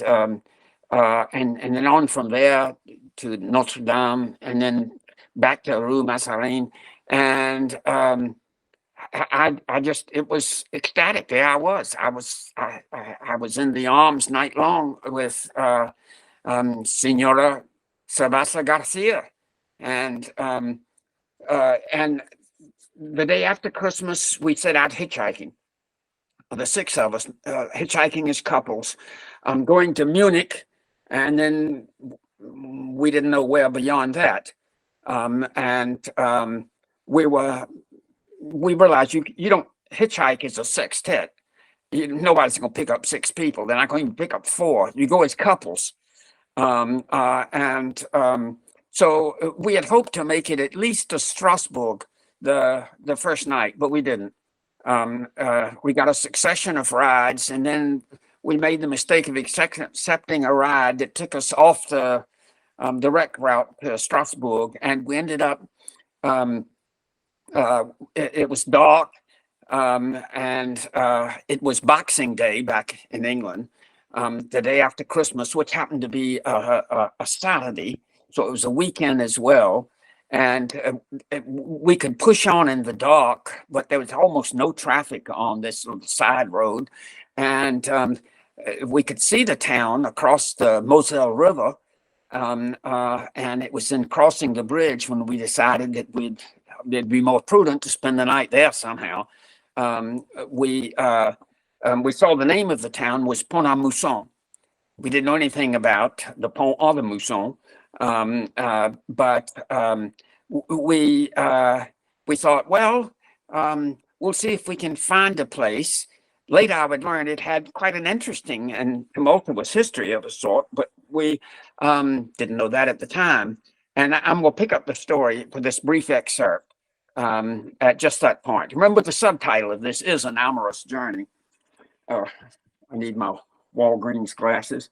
then on from there to Notre Dame, and then back to Rue Mazarine, and I just, it was ecstatic. There I was in the arms night long with Senora Sabasa Garcia, and the day after Christmas we set out hitchhiking. The six of us hitchhiking as couples, going to Munich, and then we didn't know where beyond that, we realized you don't hitchhike as a sextet. Nobody's going to pick up six people. They're not going to pick up four. You go as couples. So we had hoped to make it at least to Strasbourg the first night, but we didn't. We got a succession of rides, and then we made the mistake of accepting a ride that took us off the direct route to Strasbourg, and we ended up, it was dark, and it was Boxing Day back in England, the day after Christmas, which happened to be a Saturday, so it was a weekend as well. And we could push on in the dark, but there was almost no traffic on this little side road. And we could see the town across the Moselle River. And it was in crossing the bridge when we decided that it'd be more prudent to spend the night there somehow. We saw the name of the town was Pont-à-Mousson. We didn't know anything about the Pont or the Mousson. But we thought, well, we'll see if we can find a place. Later, I would learn it had quite an interesting and tumultuous history of a sort, but we didn't know that at the time. And I'm going to pick up the story for this brief excerpt at just that point. Remember, the subtitle of this is An Amorous Journey. I need my Walgreens glasses.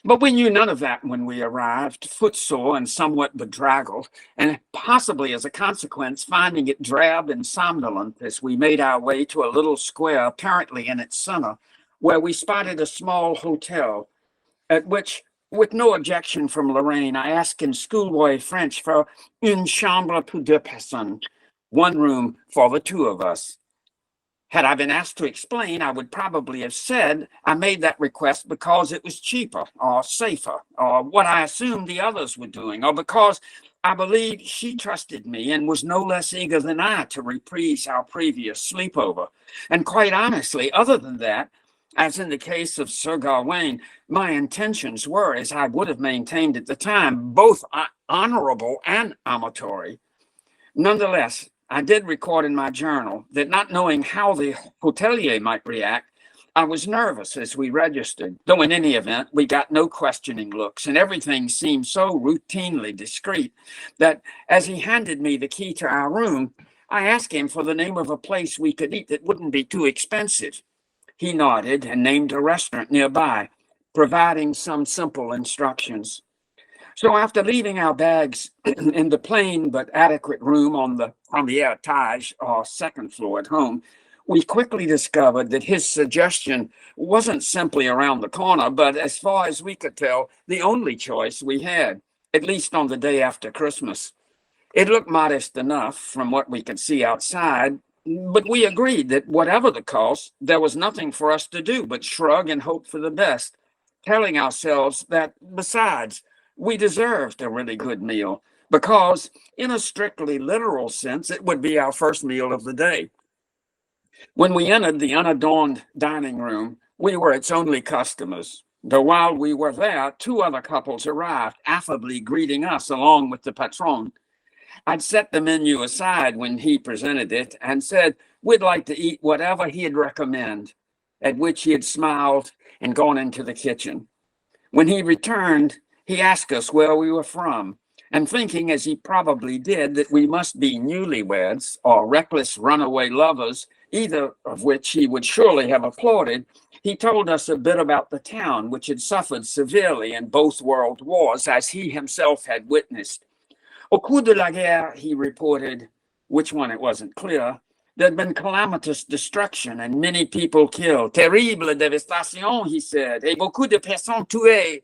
But we knew none of that when we arrived, footsore and somewhat bedraggled, and possibly as a consequence, finding it drab and somnolent as we made our way to a little square, apparently in its center, where we spotted a small hotel, at which, with no objection from Lorraine, I asked in schoolboy French for une chambre pour deux personnes, one room for the two of us. Had I been asked to explain, I would probably have said I made that request because it was cheaper or safer, or what I assumed the others were doing, or because I believe she trusted me and was no less eager than I to reprise our previous sleepover. And quite honestly, other than that, as in the case of Sir Gawain, my intentions were, as I would have maintained at the time, both honorable and amatory. Nonetheless, I did record in my journal that, not knowing how the hotelier might react, I was nervous as we registered, though in any event, we got no questioning looks, and everything seemed so routinely discreet that as he handed me the key to our room, I asked him for the name of a place we could eat that wouldn't be too expensive. He nodded and named a restaurant nearby, providing some simple instructions. So after leaving our bags in the plain but adequate room on the étage, or second floor at home, we quickly discovered that his suggestion wasn't simply around the corner, but as far as we could tell, the only choice we had, at least on the day after Christmas. It looked modest enough from what we could see outside, but we agreed that whatever the cost, there was nothing for us to do but shrug and hope for the best, telling ourselves that, besides, we deserved a really good meal, because in a strictly literal sense, it would be our first meal of the day. When we entered the unadorned dining room, we were its only customers, though while we were there, two other couples arrived, affably greeting us along with the patron. I'd set the menu aside when he presented it and said we'd like to eat whatever he'd recommend, at which he had smiled and gone into the kitchen. When he returned, he asked us where we were from, and thinking, as he probably did, that we must be newlyweds or reckless runaway lovers, either of which he would surely have applauded, he told us a bit about the town, which had suffered severely in both world wars, as he himself had witnessed. Au cours de la guerre, he reported, which one it wasn't clear, there had been calamitous destruction and many people killed. Terrible devastation, he said, et beaucoup de personnes tuées,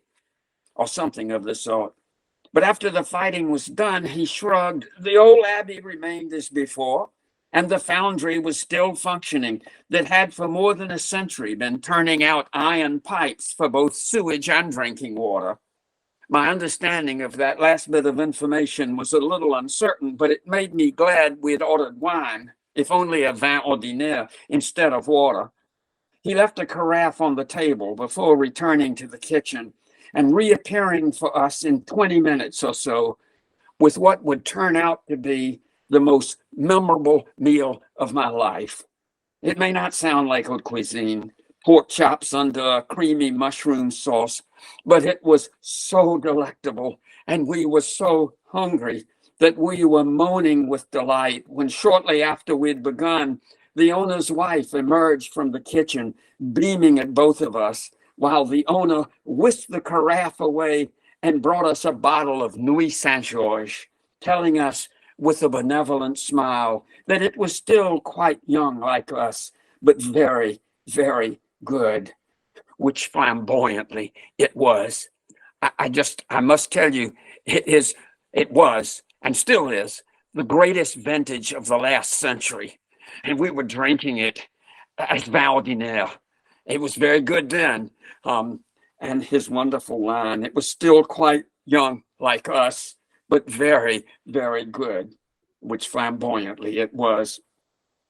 or something of the sort. But after the fighting was done, he shrugged. The old abbey remained as before, and the foundry was still functioning, that had for more than a century been turning out iron pipes for both sewage and drinking water. My understanding of that last bit of information was a little uncertain, but it made me glad we had ordered wine, if only a vin ordinaire, instead of water. He left a carafe on the table before returning to the kitchen, and reappearing for us in 20 minutes or so with what would turn out to be the most memorable meal of my life. It may not sound like haute cuisine, pork chops under a creamy mushroom sauce, but it was so delectable, and we were so hungry that we were moaning with delight when, shortly after we'd begun, the owner's wife emerged from the kitchen, beaming at both of us, while the owner whisked the carafe away and brought us a bottle of Nuit Saint-Georges, telling us with a benevolent smile that it was still quite young like us, but very, very good, which flamboyantly it was. I must tell you, it was, and still is, the greatest vintage of the last century. And we were drinking it as vin ordinaire. It was very good then. And his wonderful line, it was still quite young like us, but very, very good, which flamboyantly it was.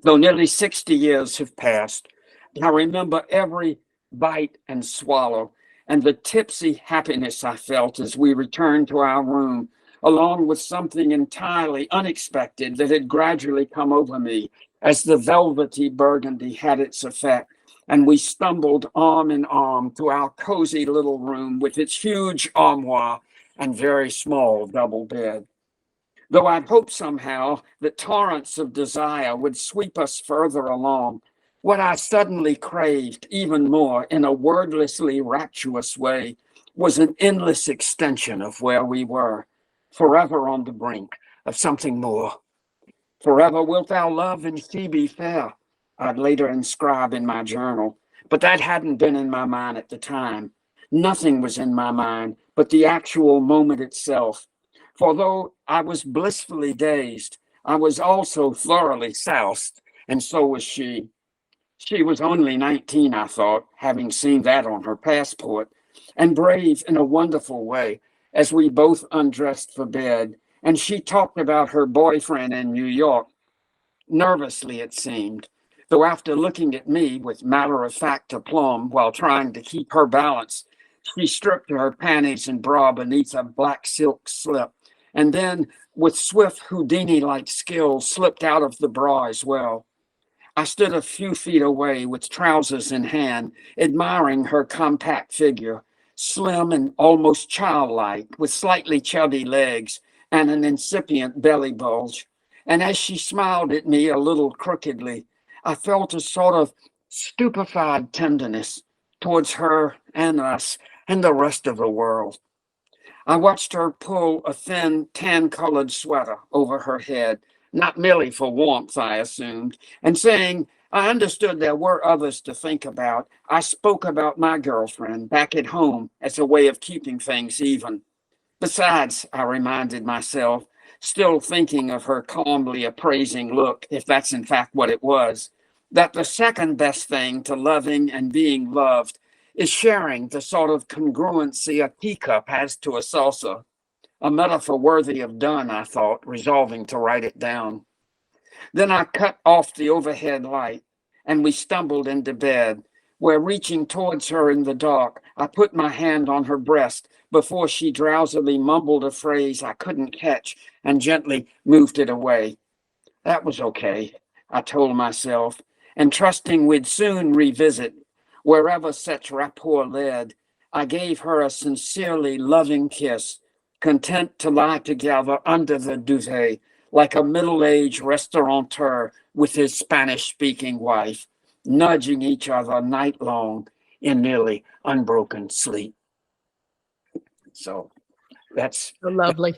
Though nearly 60 years have passed, I remember every bite and swallow and the tipsy happiness I felt as we returned to our room, along with something entirely unexpected that had gradually come over me as the velvety burgundy had its effect, and we stumbled arm in arm to our cozy little room with its huge armoire and very small double bed. Though I'd hoped somehow that torrents of desire would sweep us further along, what I suddenly craved even more in a wordlessly rapturous way was an endless extension of where we were, forever on the brink of something more. Forever wilt thou love and she be fair, I'd later inscribe in my journal, but that hadn't been in my mind at the time. Nothing was in my mind but the actual moment itself. For though I was blissfully dazed, I was also thoroughly soused, and so was she. She was only 19, I thought, having seen that on her passport, and brave in a wonderful way, as we both undressed for bed, and she talked about her boyfriend in New York, nervously it seemed, though after looking at me with matter-of-fact aplomb while trying to keep her balance, she stripped her panties and bra beneath a black silk slip, and then, with swift Houdini-like skill, slipped out of the bra as well. I stood a few feet away with trousers in hand, admiring her compact figure, slim and almost childlike, with slightly chubby legs and an incipient belly bulge. And as she smiled at me a little crookedly, I felt a sort of stupefied tenderness towards her and us and the rest of the world. I watched her pull a thin, tan-colored sweater over her head, not merely for warmth, I assumed, and saying, I understood there were others to think about. I spoke about my girlfriend back at home as a way of keeping things even. Besides, I reminded myself, still thinking of her calmly appraising look, if that's in fact what it was, that the second best thing to loving and being loved is sharing the sort of congruency a teacup has to a saucer. A metaphor worthy of Donne, I thought, resolving to write it down. Then I cut off the overhead light, and we stumbled into bed, where, reaching towards her in the dark, I put my hand on her breast before she drowsily mumbled a phrase I couldn't catch and gently moved it away. That was okay, I told myself, and trusting we'd soon revisit, wherever such rapport led, I gave her a sincerely loving kiss, content to lie together under the duvet, like a middle-aged restaurateur with his Spanish-speaking wife, nudging each other night long in nearly unbroken sleep. So that's So lovely.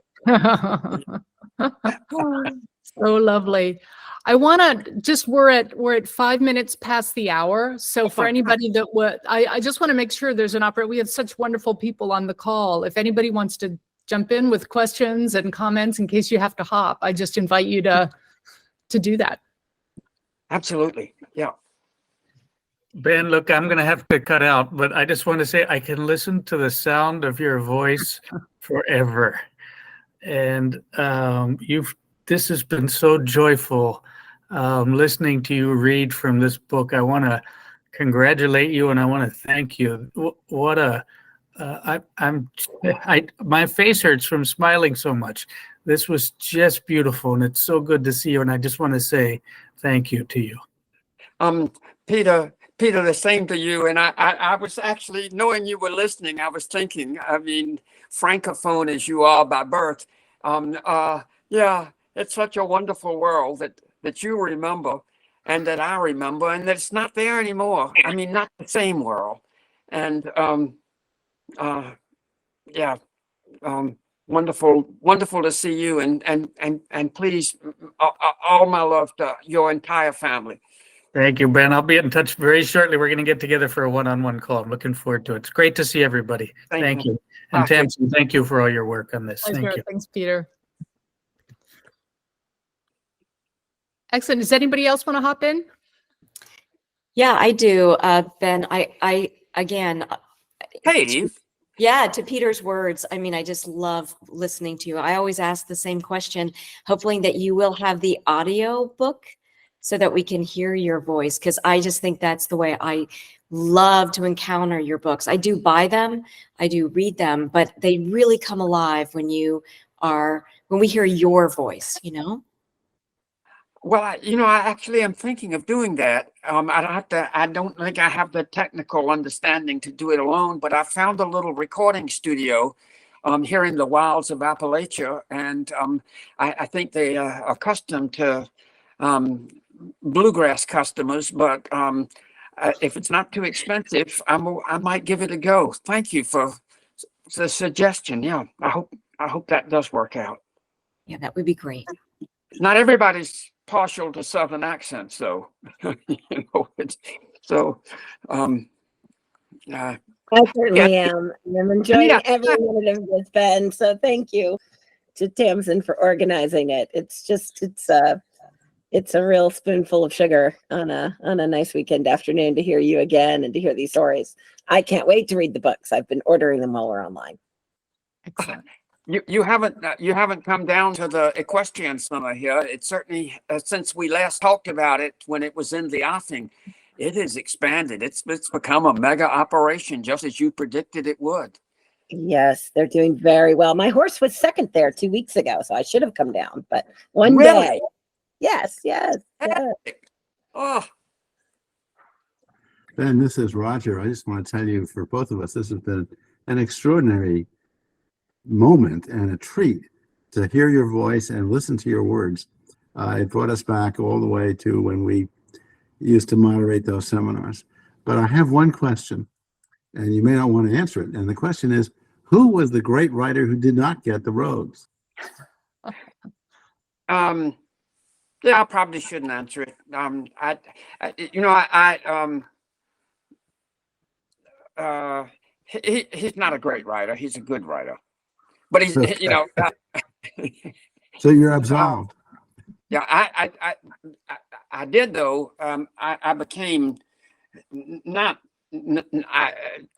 So lovely. I want to just, we're at 5 minutes past the hour. So for anybody that would, I just want to make sure there's an operator. We have such wonderful people on the call. If anybody wants to jump in with questions and comments in case you have to hop, I just invite you to do that. absolutely, yeah. Ben, look, I'm going to have to cut out, but I just want to say I can listen to the sound of your voice forever. And this has been so joyful listening to you read from this book. I want to congratulate you and I want to thank you. What a my face hurts from smiling so much. This was just beautiful, and it's so good to see you. And I just want to say thank you to you. Peter, the same to you. And I was actually, knowing you were listening, I was thinking, I mean, Francophone as you are by birth, yeah, it's such a wonderful world that you remember and that I remember, and that it's not there anymore. I mean, not the same world. And yeah, wonderful to see you, and please, all my love to your entire family. Thank you, Ben. I'll be in touch very shortly. We're going to get together for a one-on-one call. I'm looking forward to it. It's great to see everybody. Thank you. And Tamsin, thank you for all your work on this. Thank you. Thanks, Peter. Excellent. Does anybody else want to hop in? Yeah, I do. Ben, I again. Hey, Eve. Yeah, to Peter's words, I mean, I just love listening to you. I always ask the same question, hoping that you will have the audio book so that we can hear your voice, because I just think that's the way I love to encounter your books. I do buy them, I do read them, but they really come alive when we hear your voice, you know? Well, I actually am thinking of doing that. I don't think I have the technical understanding to do it alone, but I found a little recording studio here in the wilds of Appalachia, and I think they are accustomed to bluegrass customers, but if it's not too expensive, I might give it a go. Thank you for the suggestion. Yeah, I hope that does work out. Yeah, that would be great. Not everybody's partial to Southern accents, though. I certainly am. I'm enjoying every minute of this, Ben. So thank you to Tamsin for organizing it. It's a real spoonful of sugar on a nice weekend afternoon to hear you again and to hear these stories. I can't wait to read the books. I've been ordering them while we're online. Excellent. You haven't come down to the equestrian summer here. It certainly since we last talked about it when it was in the offing, it has expanded. It's become a mega operation, just as you predicted it would. Yes, they're doing very well. My horse was second there 2 weeks ago, so I should have come down, but one Really? day. Yes, yes, yes. Oh, Ben, this is Roger. I just want to tell you, for both of us, this has been an extraordinary moment and a treat to hear your voice and listen to your words. It brought us back all the way to when we used to moderate those seminars. But I have one question, and you may not want to answer it. And the question is, who was the great writer who did not get the Rhodes? yeah, I probably shouldn't answer it. He's not a great writer. He's a good writer, but he's, Okay. you know, So you're absolved. yeah, I did though. I became not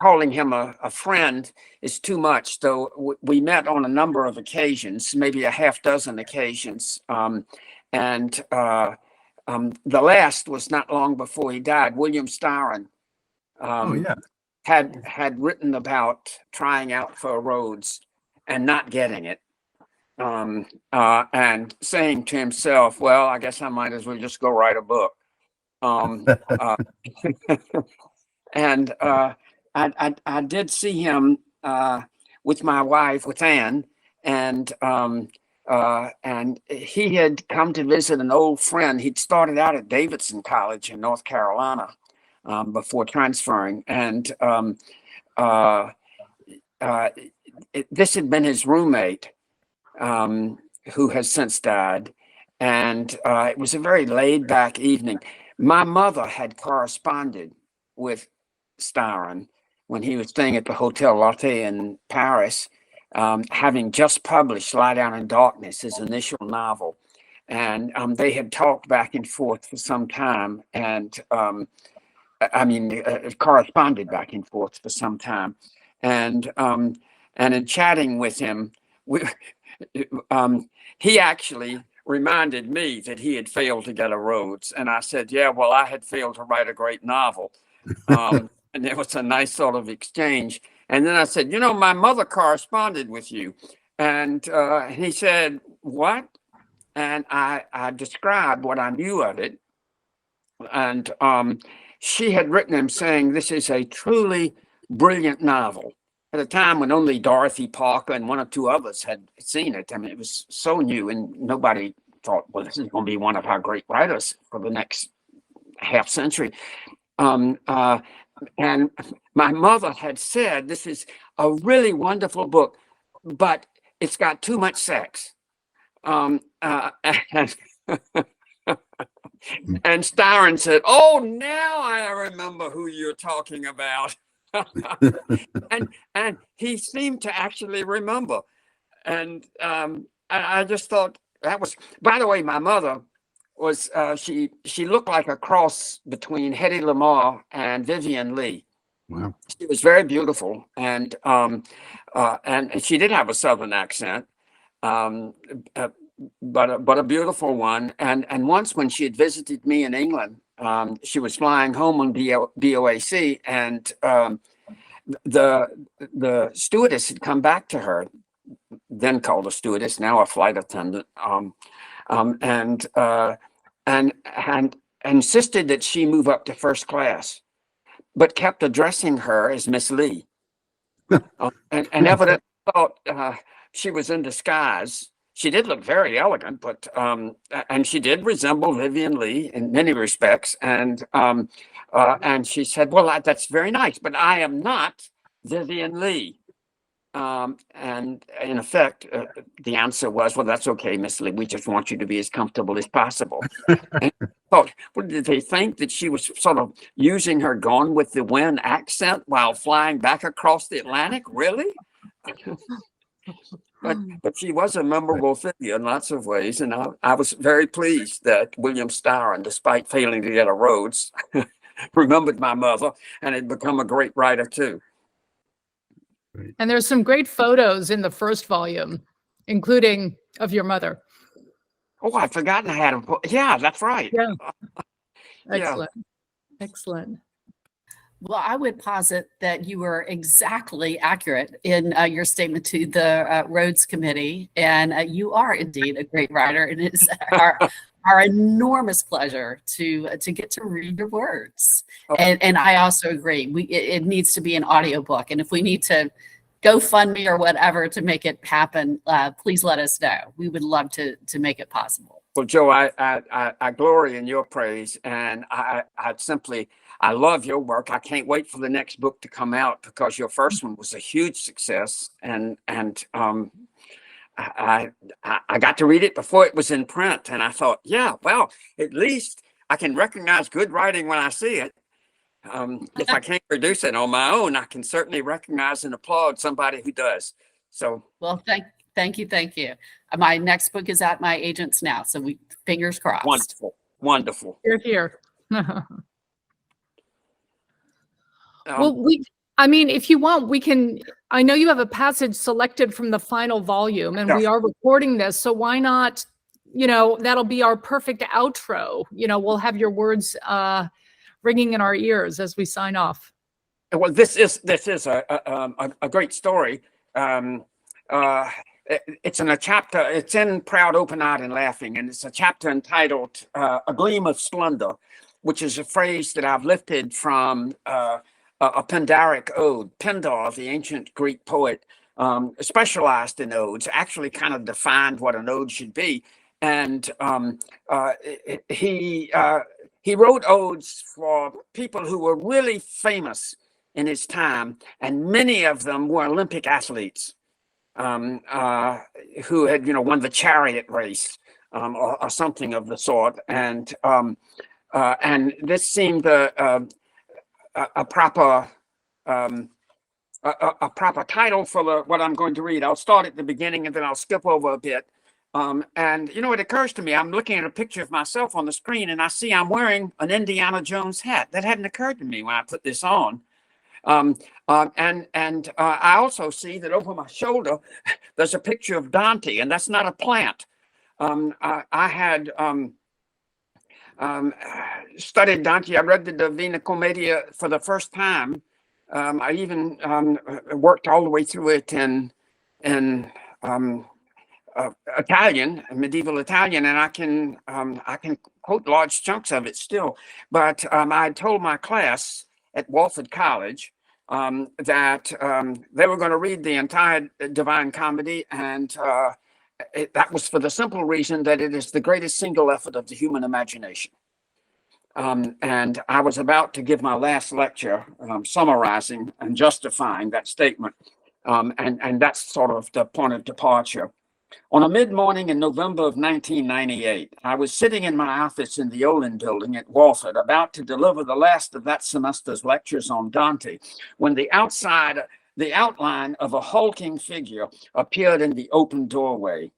calling him a friend is too much, though. We met on a number of occasions, maybe a half dozen occasions. And the last was not long before he died. William Styron Oh, yeah. had written about trying out for a Rhodes and not getting it. And saying to himself, well, I guess I might as well just go write a book. And I did see him with my wife, with Ann, and he had come to visit an old friend. He'd started out at Davidson College in North Carolina before transferring, and this had been his roommate, who has since died, and it was a very laid-back evening. My mother had corresponded with Styron when he was staying at the Hotel Lotte in Paris, having just published Lie Down in Darkness, his initial novel. And they had talked back and forth for some time, and corresponded back and forth for some time. And in chatting with him, he actually reminded me that he had failed to get a Rhodes. And I said, yeah, well, I had failed to write a great novel. And there was a nice sort of exchange. And then I said, you know, my mother corresponded with you. And he said, what? And I described what I knew of it. And she had written him saying, this is a truly brilliant novel. At a time when only Dorothy Parker and one or two others had seen it. I mean, it was so new and nobody thought, well, this is going to be one of our great writers for the next half century. And my mother had said, this is a really wonderful book, but it's got too much sex. And Styron said, oh, now I remember who you're talking about. and he seemed to actually remember. And I just thought that was, by the way, my mother was, she looked like a cross between Hedy Lamarr and Vivian Leigh. Wow. She was very beautiful, and she did have a Southern accent, but a beautiful one. And once when she had visited me in England, she was flying home on BOAC, and the stewardess had come back to her, then called a stewardess, now a flight attendant, and insisted that she move up to first class, but kept addressing her as Miss Lee, and evidently thought she was in disguise. She did look very elegant, but and she did resemble Vivian Leigh in many respects. And she said, "Well, that's very nice, but I am not Vivian Leigh." And in effect, the answer was, "Well, that's okay, Miss Leigh. We just want you to be as comfortable as possible." And I thought, well, did they think that she was sort of using her Gone with the Wind accent while flying back across the Atlantic? Really? But she was a memorable figure in lots of ways, and I was very pleased that William Styron, despite failing to get a Rhodes, remembered my mother and had become a great writer too. Right. And there's some great photos in the first volume, including of your mother. Oh, I'd forgotten I had a. Yeah, that's right. Yeah. Yeah. Excellent. Excellent. Well, I would posit that you were exactly accurate in your statement to the Rhodes Committee, and you are indeed a great writer. And it's our enormous pleasure to get to read your words. Okay. And I also agree. It needs to be an audiobook, and if we need to GoFundMe or whatever to make it happen, please let us know. We would love to make it possible. Well, Joe, I glory in your praise, and I love your work. I can't wait for the next book to come out, because your first one was a huge success, and I got to read it before it was in print, and I thought, yeah, well, at least I can recognize good writing when I see it. If I can't produce it on my own, I can certainly recognize and applaud somebody who does. So, Well, thank you. My next book is at my agent's now, so fingers crossed. wonderful. You're here. Well, I mean, if you want, we can, I know you have a passage selected from the final volume, and we are recording this, so why not, that'll be our perfect outro. We'll have your words ringing in our ears as we sign off. Well, this is a great story. It's in a chapter. It's in Proud, Open-Eyed, and Laughing, and it's a chapter entitled "A Gleam of Splendor," which is a phrase that I've lifted from a Pindaric ode. Pindar, the ancient Greek poet, specialized in odes, actually kind of defined what an ode should be, and he wrote odes for people who were really famous in his time, and many of them were Olympic athletes who had, won the chariot race or something of the sort, and this seemed a proper title for what I'm going to read. I'll start at the beginning and then I'll skip over a bit. And it occurs to me, I'm looking at a picture of myself on the screen, and I see I'm wearing an Indiana Jones hat. That hadn't occurred to me when I put this on. And I also see that over my shoulder, there's a picture of Dante, and that's not a plant. I had studied Dante. I read the Divina Commedia for the first time. I even worked all the way through it in Italian, medieval Italian, and I can quote large chunks of it still. But I told my class at Walford College that they were going to read the entire Divine Comedy, and that was for the simple reason that it is the greatest single effort of the human imagination. And I was about to give my last lecture summarizing and justifying that statement, and that's sort of the point of departure. On a mid-morning in November of 1998, I was sitting in my office in the Olin building at Walford, about to deliver the last of that semester's lectures on Dante, when the outline of a hulking figure appeared in the open doorway.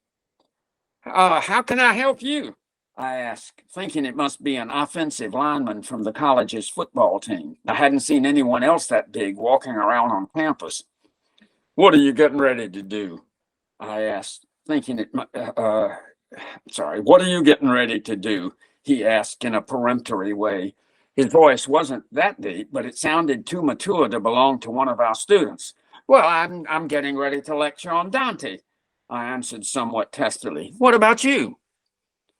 How can I help you? I asked, thinking it must be an offensive lineman from the college's football team. I hadn't seen anyone else that big walking around on campus. What are you getting ready to do? I asked, thinking what are you getting ready to do? He asked in a peremptory way. His voice wasn't that deep, but it sounded too mature to belong to one of our students. Well, I'm getting ready to lecture on Dante, I answered somewhat testily. What about you?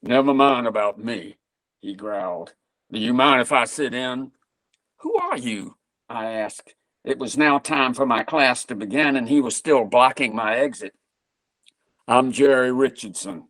Never mind about me, he growled. Do you mind if I sit in? Who are you? I asked. It was now time for my class to begin, and he was still blocking my exit. I'm Jerry Richardson,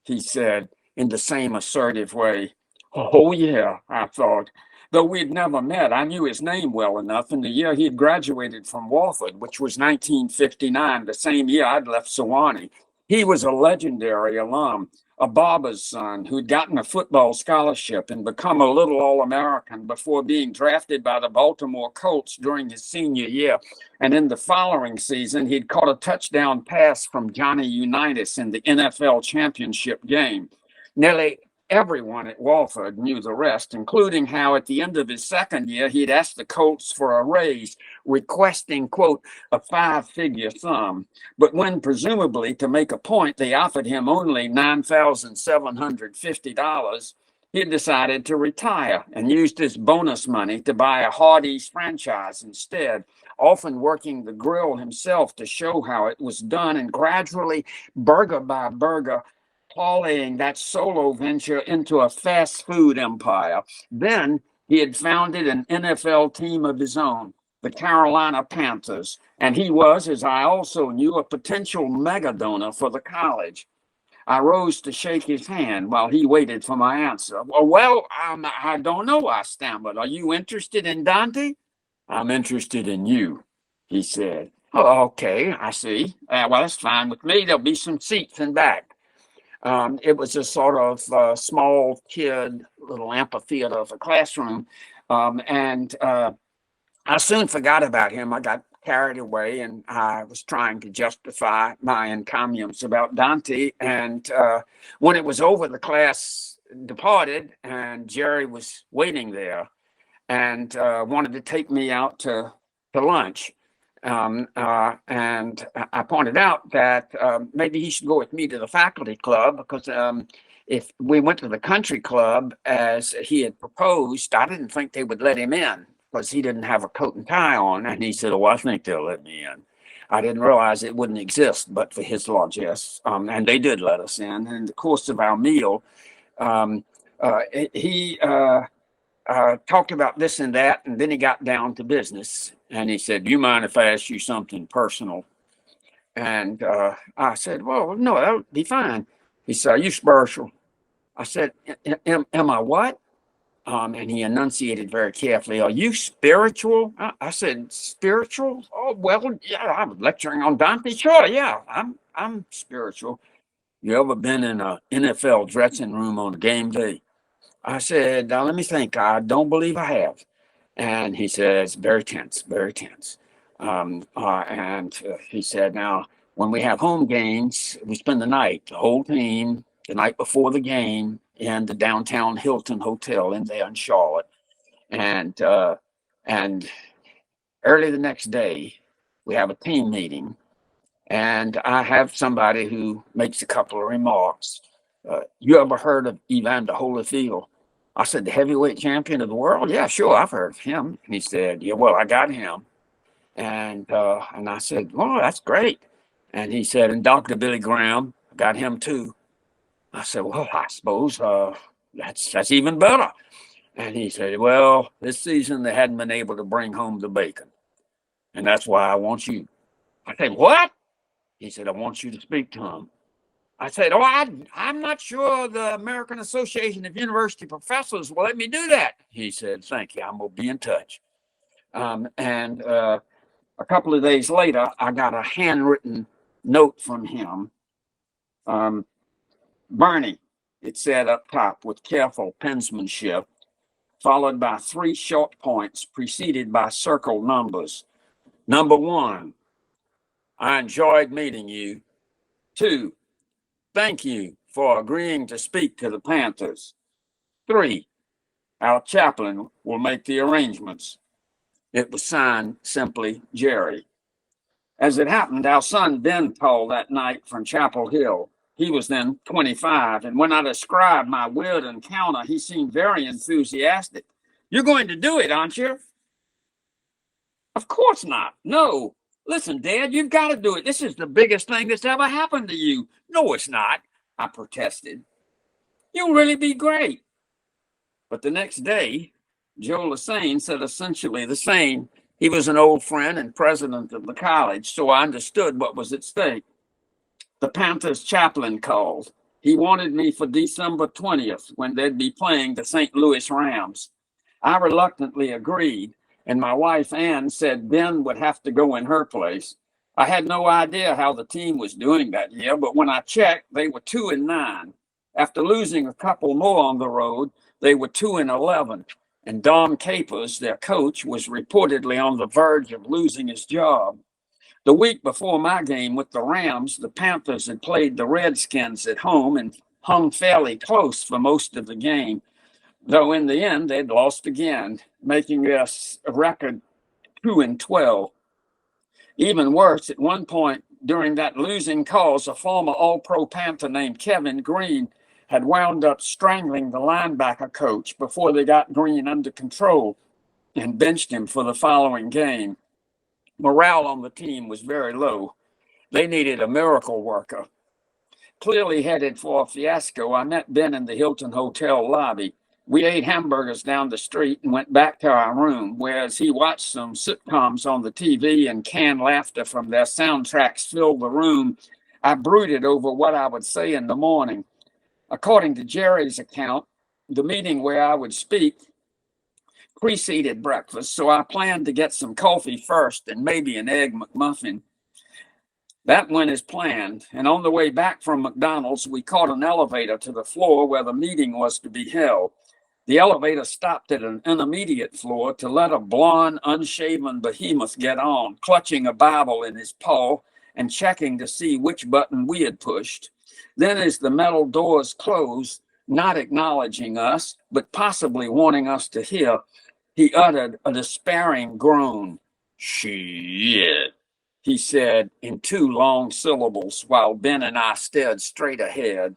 he said in the same assertive way. Oh, yeah, I thought. Though we'd never met, I knew his name well enough, and the year he had graduated from Walford, which was 1959, the same year I'd left Sewanee. He was a legendary alum, a barber's son who'd gotten a football scholarship and become a little All-American before being drafted by the Baltimore Colts during his senior year. And in the following season, he'd caught a touchdown pass from Johnny Unitas in the NFL championship game. Nearly everyone at Walford knew the rest, including how at the end of his second year, he'd asked the Colts for a raise, requesting, quote, a 5-figure sum. But when presumably to make a point, they offered him only $9,750, he decided to retire and used his bonus money to buy a Hardee's franchise instead, often working the grill himself to show how it was done, and gradually, burger by burger, parlaying that solo venture into a fast food empire. Then he had founded an NFL team of his own, the Carolina Panthers, and he was, as I also knew, a potential mega donor for the college. I rose to shake his hand while he waited for my answer. Well, I don't know, I stammered. Are you interested in Dante? I'm interested in you, he said. Oh, okay, I see. Well, that's fine with me. There'll be some seats in back. It was a sort of small kid, little amphitheater of a classroom. And I soon forgot about him. I got carried away, and I was trying to justify my encomiums about Dante. And when it was over, the class departed, and Jerry was waiting there and wanted to take me out to lunch. And I pointed out that maybe he should go with me to the faculty club, because if we went to the country club as he had proposed, I didn't think they would let him in, because he didn't have a coat and tie on. And he said, oh, I think they'll let me in. I didn't realize it wouldn't exist but for his largesse. And they did let us in. And in the course of our meal, he talked about this and that, and then he got down to business. And he said, do you mind if I ask you something personal? And I said, well, no, that would be fine. He said, are you spiritual? I said, am I what? And he enunciated very carefully, are you spiritual? I said, spiritual? Oh, well, yeah, I was lecturing on Dante. Sure, yeah, I'm spiritual. You ever been in an NFL dressing room on a game day? I said, now let me think. I don't believe I have. And he says, very tense, very tense. And he said, now, when we have home games, we spend the night, the whole team, the night before the game, in the downtown Hilton Hotel in there in Charlotte. And early the next day, we have a team meeting. And I have somebody who makes a couple of remarks. You ever heard of Evander Holyfield? I said, the heavyweight champion of the world? Yeah, sure, I've heard of him. And he said, yeah, well, I got him. And I said, well, that's great. And he said, and Dr. Billy Graham, got him too. I said, well, I suppose that's even better. And he said, well, this season they hadn't been able to bring home the bacon. And that's why I want you. I said, what? He said, I want you to speak to him. I said, oh, I'm not sure the American Association of University Professors will let me do that. He said, thank you, I'm going to be in touch. And a couple of days later, I got a handwritten note from him. Bernie, it said up top with careful penmanship, followed by 3 short points preceded by circle numbers. Number 1, I enjoyed meeting you. 2, thank you for agreeing to speak to the Panthers. 3, our chaplain will make the arrangements. It was signed simply Jerry. As it happened, our son Ben called that night from Chapel Hill. He was then 25, and when I described my weird encounter, he seemed very enthusiastic. You're going to do it, aren't you? Of course not. No. Listen, Dad, you've got to do it. This is the biggest thing that's ever happened to you. No, it's not, I protested. You'll really be great. But the next day, Joe Lassane said essentially the same. He was an old friend and president of the college, so I understood what was at stake. The Panthers chaplain called. He wanted me for December 20th, when they'd be playing the St. Louis Rams. I reluctantly agreed, and my wife Ann said Ben would have to go in her place. I had no idea how the team was doing that year, but when I checked, they were 2-9. After losing a couple more on the road, they were 2-11. And Don Capers, their coach, was reportedly on the verge of losing his job. The week before my game with the Rams, the Panthers had played the Redskins at home, and hung fairly close for most of the game, though in the end they'd lost again, making this a record 2-12. Even worse, at one point during that losing cause, a former All-Pro Panther named Kevin Green had wound up strangling the linebacker coach before they got Green under control and benched him for the following game. Morale on the team was very low. They needed a miracle worker. Clearly headed for a fiasco, I met Ben in the Hilton Hotel lobby. We ate hamburgers down the street and went back to our room, whereas he watched some sitcoms on the TV and canned laughter from their soundtracks filled the room. I brooded over what I would say in the morning. According to Jerry's account, the meeting where I would speak preceded breakfast, so I planned to get some coffee first and maybe an egg McMuffin. That went as planned, and on the way back from McDonald's, we caught an elevator to the floor where the meeting was to be held. The elevator stopped at an intermediate floor to let a blonde, unshaven behemoth get on, clutching a Bible in his paw and checking to see which button we had pushed. Then, as the metal doors closed, not acknowledging us, but possibly wanting us to hear, he uttered a despairing groan. "Shit," he said in 2 long syllables while Ben and I stared straight ahead.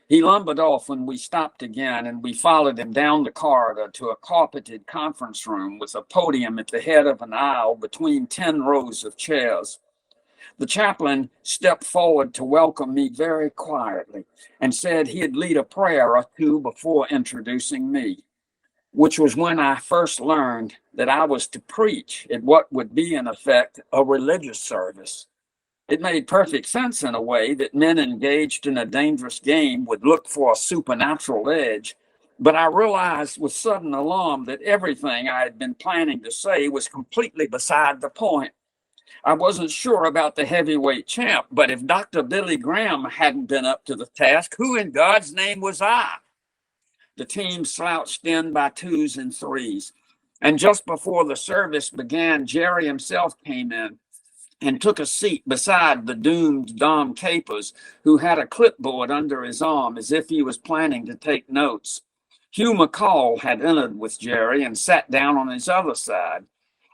He lumbered off when we stopped again, and we followed him down the corridor to a carpeted conference room with a podium at the head of an aisle between 10 rows of chairs. The chaplain stepped forward to welcome me very quietly and said he'd lead a prayer or two before introducing me, which was when I first learned that I was to preach at what would be, in effect, a religious service. It made perfect sense in a way that men engaged in a dangerous game would look for a supernatural edge, but I realized with sudden alarm that everything I had been planning to say was completely beside the point. I wasn't sure about the heavyweight champ, but if Dr. Billy Graham hadn't been up to the task, who in God's name was I? The team slouched in by 2s and 3s. And just before the service began, Jerry himself came in and took a seat beside the doomed Dom Capers, who had a clipboard under his arm as if he was planning to take notes. Hugh McCall had entered with Jerry and sat down on his other side.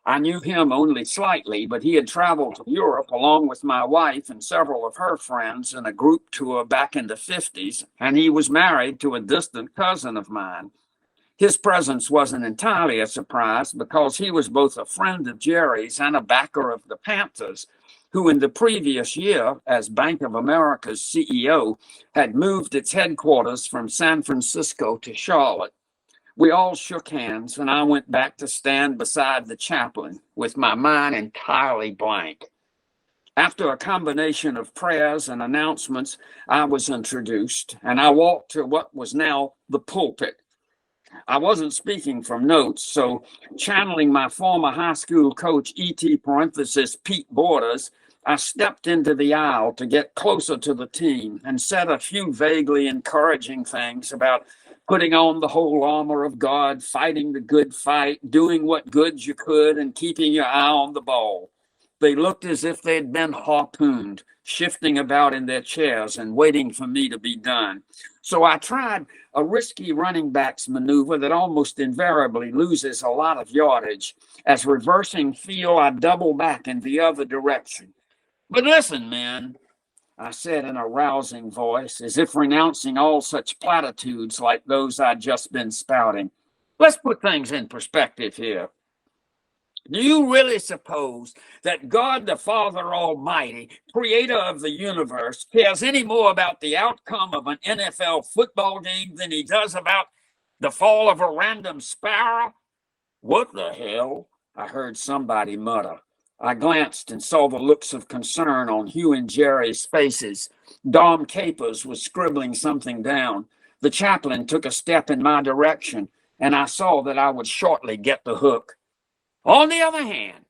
I knew him only slightly, but he had traveled to Europe along with my wife and several of her friends in a group tour back in the 50s, and he was married to a distant cousin of mine. His presence wasn't entirely a surprise because he was both a friend of Jerry's and a backer of the Panthers, who in the previous year, as Bank of America's CEO, had moved its headquarters from San Francisco to Charlotte. We all shook hands, and I went back to stand beside the chaplain with my mind entirely blank. After a combination of prayers and announcements, I was introduced, and I walked to what was now the pulpit. I wasn't speaking from notes, so channeling my former high school coach, E.T. Pete Borders, I stepped into the aisle to get closer to the team and said a few vaguely encouraging things about putting on the whole armor of God, fighting the good fight, doing what good you could, and keeping your eye on the ball. They looked as if they'd been harpooned, shifting about in their chairs and waiting for me to be done. So I tried a risky running back's maneuver that almost invariably loses a lot of yardage. As reversing field, I double back in the other direction. "But listen, man," I said in a rousing voice, as if renouncing all such platitudes like those I'd just been spouting. "Let's put things in perspective here. Do you really suppose that God the Father Almighty, creator of the universe, cares any more about the outcome of an NFL football game than he does about the fall of a random sparrow?" "What the hell?" I heard somebody mutter. I glanced and saw the looks of concern on Hugh and Jerry's faces. Dom Capers was scribbling something down. The chaplain took a step in my direction, and I saw that I would shortly get the hook. "On the other hand,"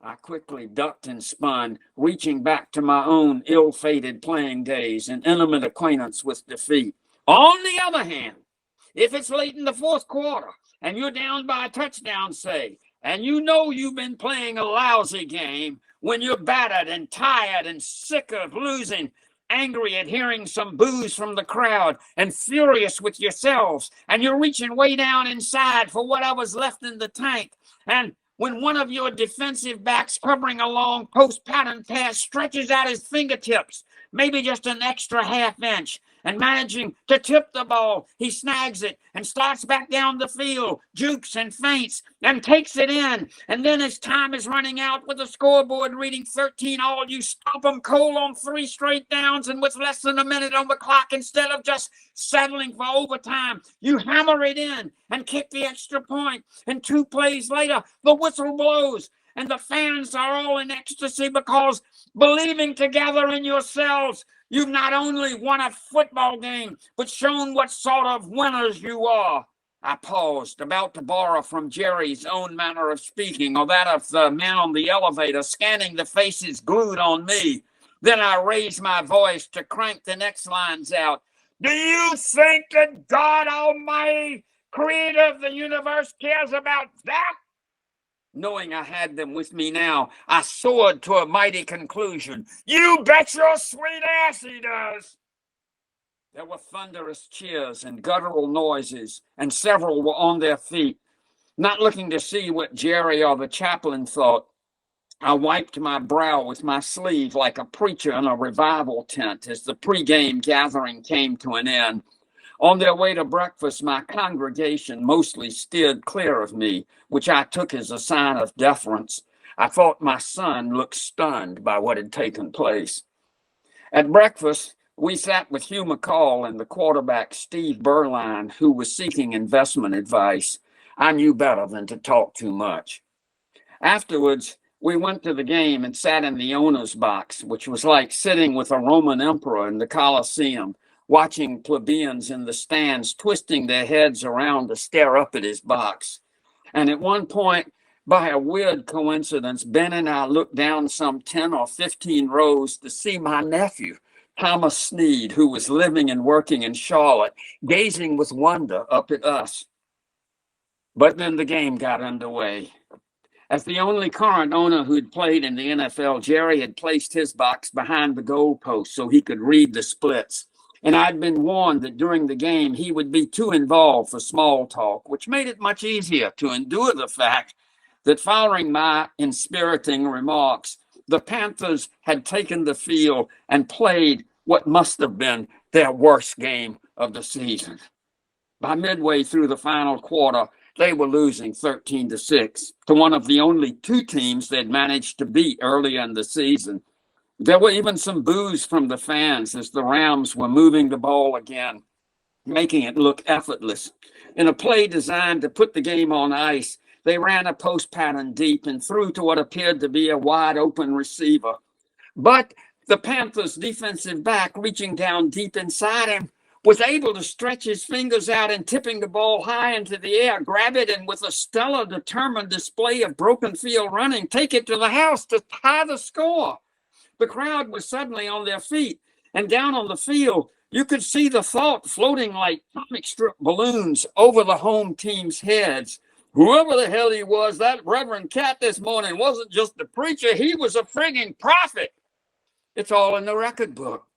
I quickly ducked and spun, reaching back to my own ill-fated playing days and intimate acquaintance with defeat. "On the other hand, if it's late in the fourth quarter and you're down by a touchdown, say, and you know you've been playing a lousy game, when you're battered and tired and sick of losing, angry at hearing some boos from the crowd and furious with yourselves. And you're reaching way down inside for what I was left in the tank. And when one of your defensive backs covering a long post pattern pass stretches out his fingertips, maybe just an extra half inch, and managing to tip the ball, he snags it and starts back down the field, jukes and feints, and takes it in. And then as time is running out with the scoreboard reading 13-all, you stop them cold on 3 straight downs, and with less than a minute on the clock, instead of just settling for overtime, you hammer it in and kick the extra point. And 2 plays later, the whistle blows, and the fans are all in ecstasy because, believing together in yourselves, you've not only won a football game, but shown what sort of winners you are. I paused, about to borrow from Jerry's own manner of speaking, or that of the man on the elevator, scanning the faces glued on me. Then I raised my voice to crank the next lines out. Do you think that God Almighty, creator of the universe, cares about that? Knowing I had them with me now, I soared to a mighty conclusion. You bet your sweet ass he does. There were thunderous cheers and guttural noises, and several were on their feet. Not looking to see what Jerry or the chaplain thought, I wiped my brow with my sleeve like a preacher in a revival tent as the pregame gathering came to an end. On their way to breakfast, my congregation mostly steered clear of me, which I took as a sign of deference. I thought my son looked stunned by what had taken place. At breakfast, we sat with Hugh McCall and the quarterback, Steve Berline, who was seeking investment advice. I knew better than to talk too much. Afterwards, we went to the game and sat in the owner's box, which was like sitting with a Roman emperor in the Colosseum, watching plebeians in the stands twisting their heads around to stare up at his box. And at one point, by a weird coincidence, Ben and I looked down some 10 or 15 rows to see my nephew, Thomas Sneed, who was living and working in Charlotte, gazing with wonder up at us. But then the game got underway. As the only current owner who'd played in the NFL, Jerry had placed his box behind the goalpost so he could read the splits. And I'd been warned that during the game he would be too involved for small talk, which made it much easier to endure the fact that following my inspiriting remarks, the Panthers had taken the field and played what must have been their worst game of the season. By midway through the final quarter, they were losing 13-6 to one of the only 2 teams they'd managed to beat earlier in the season. There were even some boos from the fans as the Rams were moving the ball again, making it look effortless. In a play designed to put the game on ice, they ran a post pattern deep and threw to what appeared to be a wide open receiver. But the Panthers' defensive back, reaching down deep inside him, was able to stretch his fingers out and, tipping the ball high into the air, grab it and, with a stellar, determined display of broken field running, take it to the house to tie the score. The crowd was suddenly on their feet, and down on the field, you could see the thought floating like comic strip balloons over the home team's heads. Whoever the hell he was, that Reverend Cat this morning wasn't just a preacher, he was a frigging prophet. It's all in the record book.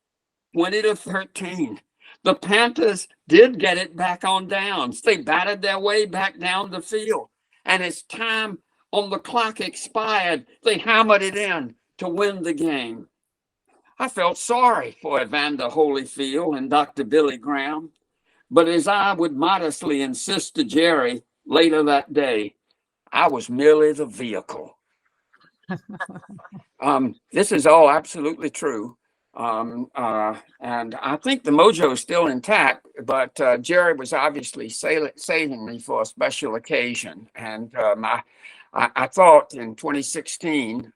20-13. The Panthers did get it back on downs. They batted their way back down the field. And as time on the clock expired, they hammered it in to win the game. I felt sorry for Evander Holyfield and Dr. Billy Graham, but as I would modestly insist to Jerry later that day, I was merely the vehicle. This is all absolutely true. And I think the mojo is still intact, but Jerry was obviously saving me for a special occasion. And I thought in 2016,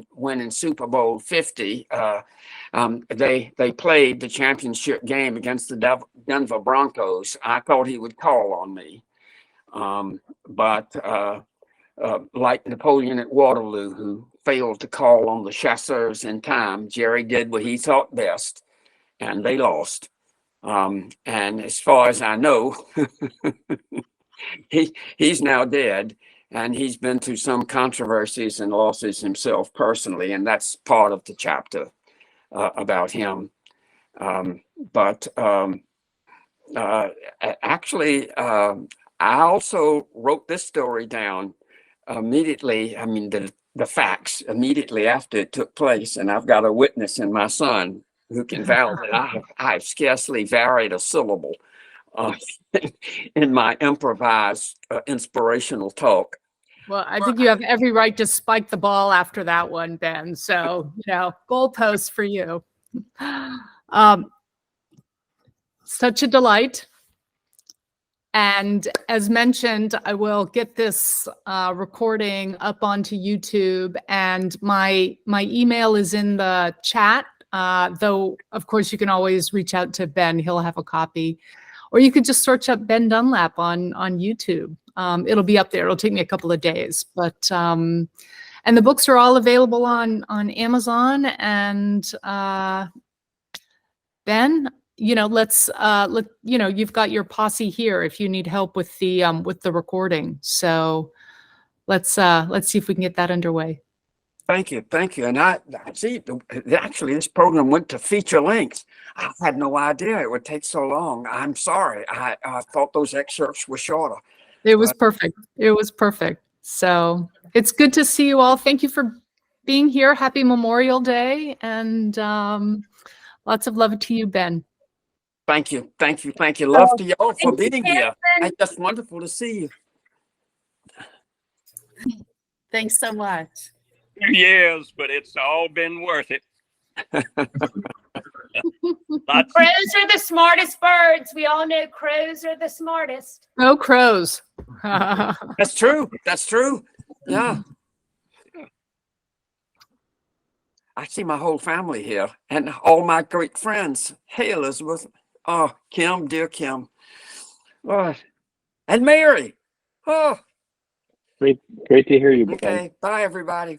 when in Super Bowl 50, they played the championship game against the Denver Broncos, I thought he would call on me. But like Napoleon at Waterloo, who failed to call on the chasseurs in time, Jerry did what he thought best, and they lost. And as far as I know, he's now dead. And he's been through some controversies and losses himself personally, and that's part of the chapter about him. But actually, I also wrote this story down immediately. I mean, the facts immediately after it took place, and I've got a witness in my son who can vouch that I've scarcely varied a syllable uh, in my improvised inspirational talk. Well, I think you have every right to spike the ball after that one, Ben. So, goalposts for you. Such a delight. And as mentioned, I will get this recording up onto YouTube, and my email is in the chat, though, of course, you can always reach out to Ben. He'll have a copy. Or you could just search up Ben Dunlap on YouTube. It'll be up there. It'll take me a couple of days. But and the books are all available on Amazon. And Ben, you've got your posse here if you need help with the recording. So let's see if we can get that underway. Thank you. And I see, actually, this program went to feature length. I had no idea it would take so long. I'm sorry. I thought those excerpts were shorter. It was perfect. It was perfect. So it's good to see you all. Thank you for being here. Happy Memorial Day, and lots of love to you, Ben. Thank you. Love to y'all for being here. It's just wonderful to see you. Thanks so much. 2 years, but it's all been worth it. Crows are the smartest birds. We all know crows are the smartest. Go crows. That's true. Yeah. I see my whole family here and all my great friends. Hey, Elizabeth. Oh, Kim, dear Kim. Oh, and Mary. Oh. Great to hear you. Ben. Okay. Bye, everybody.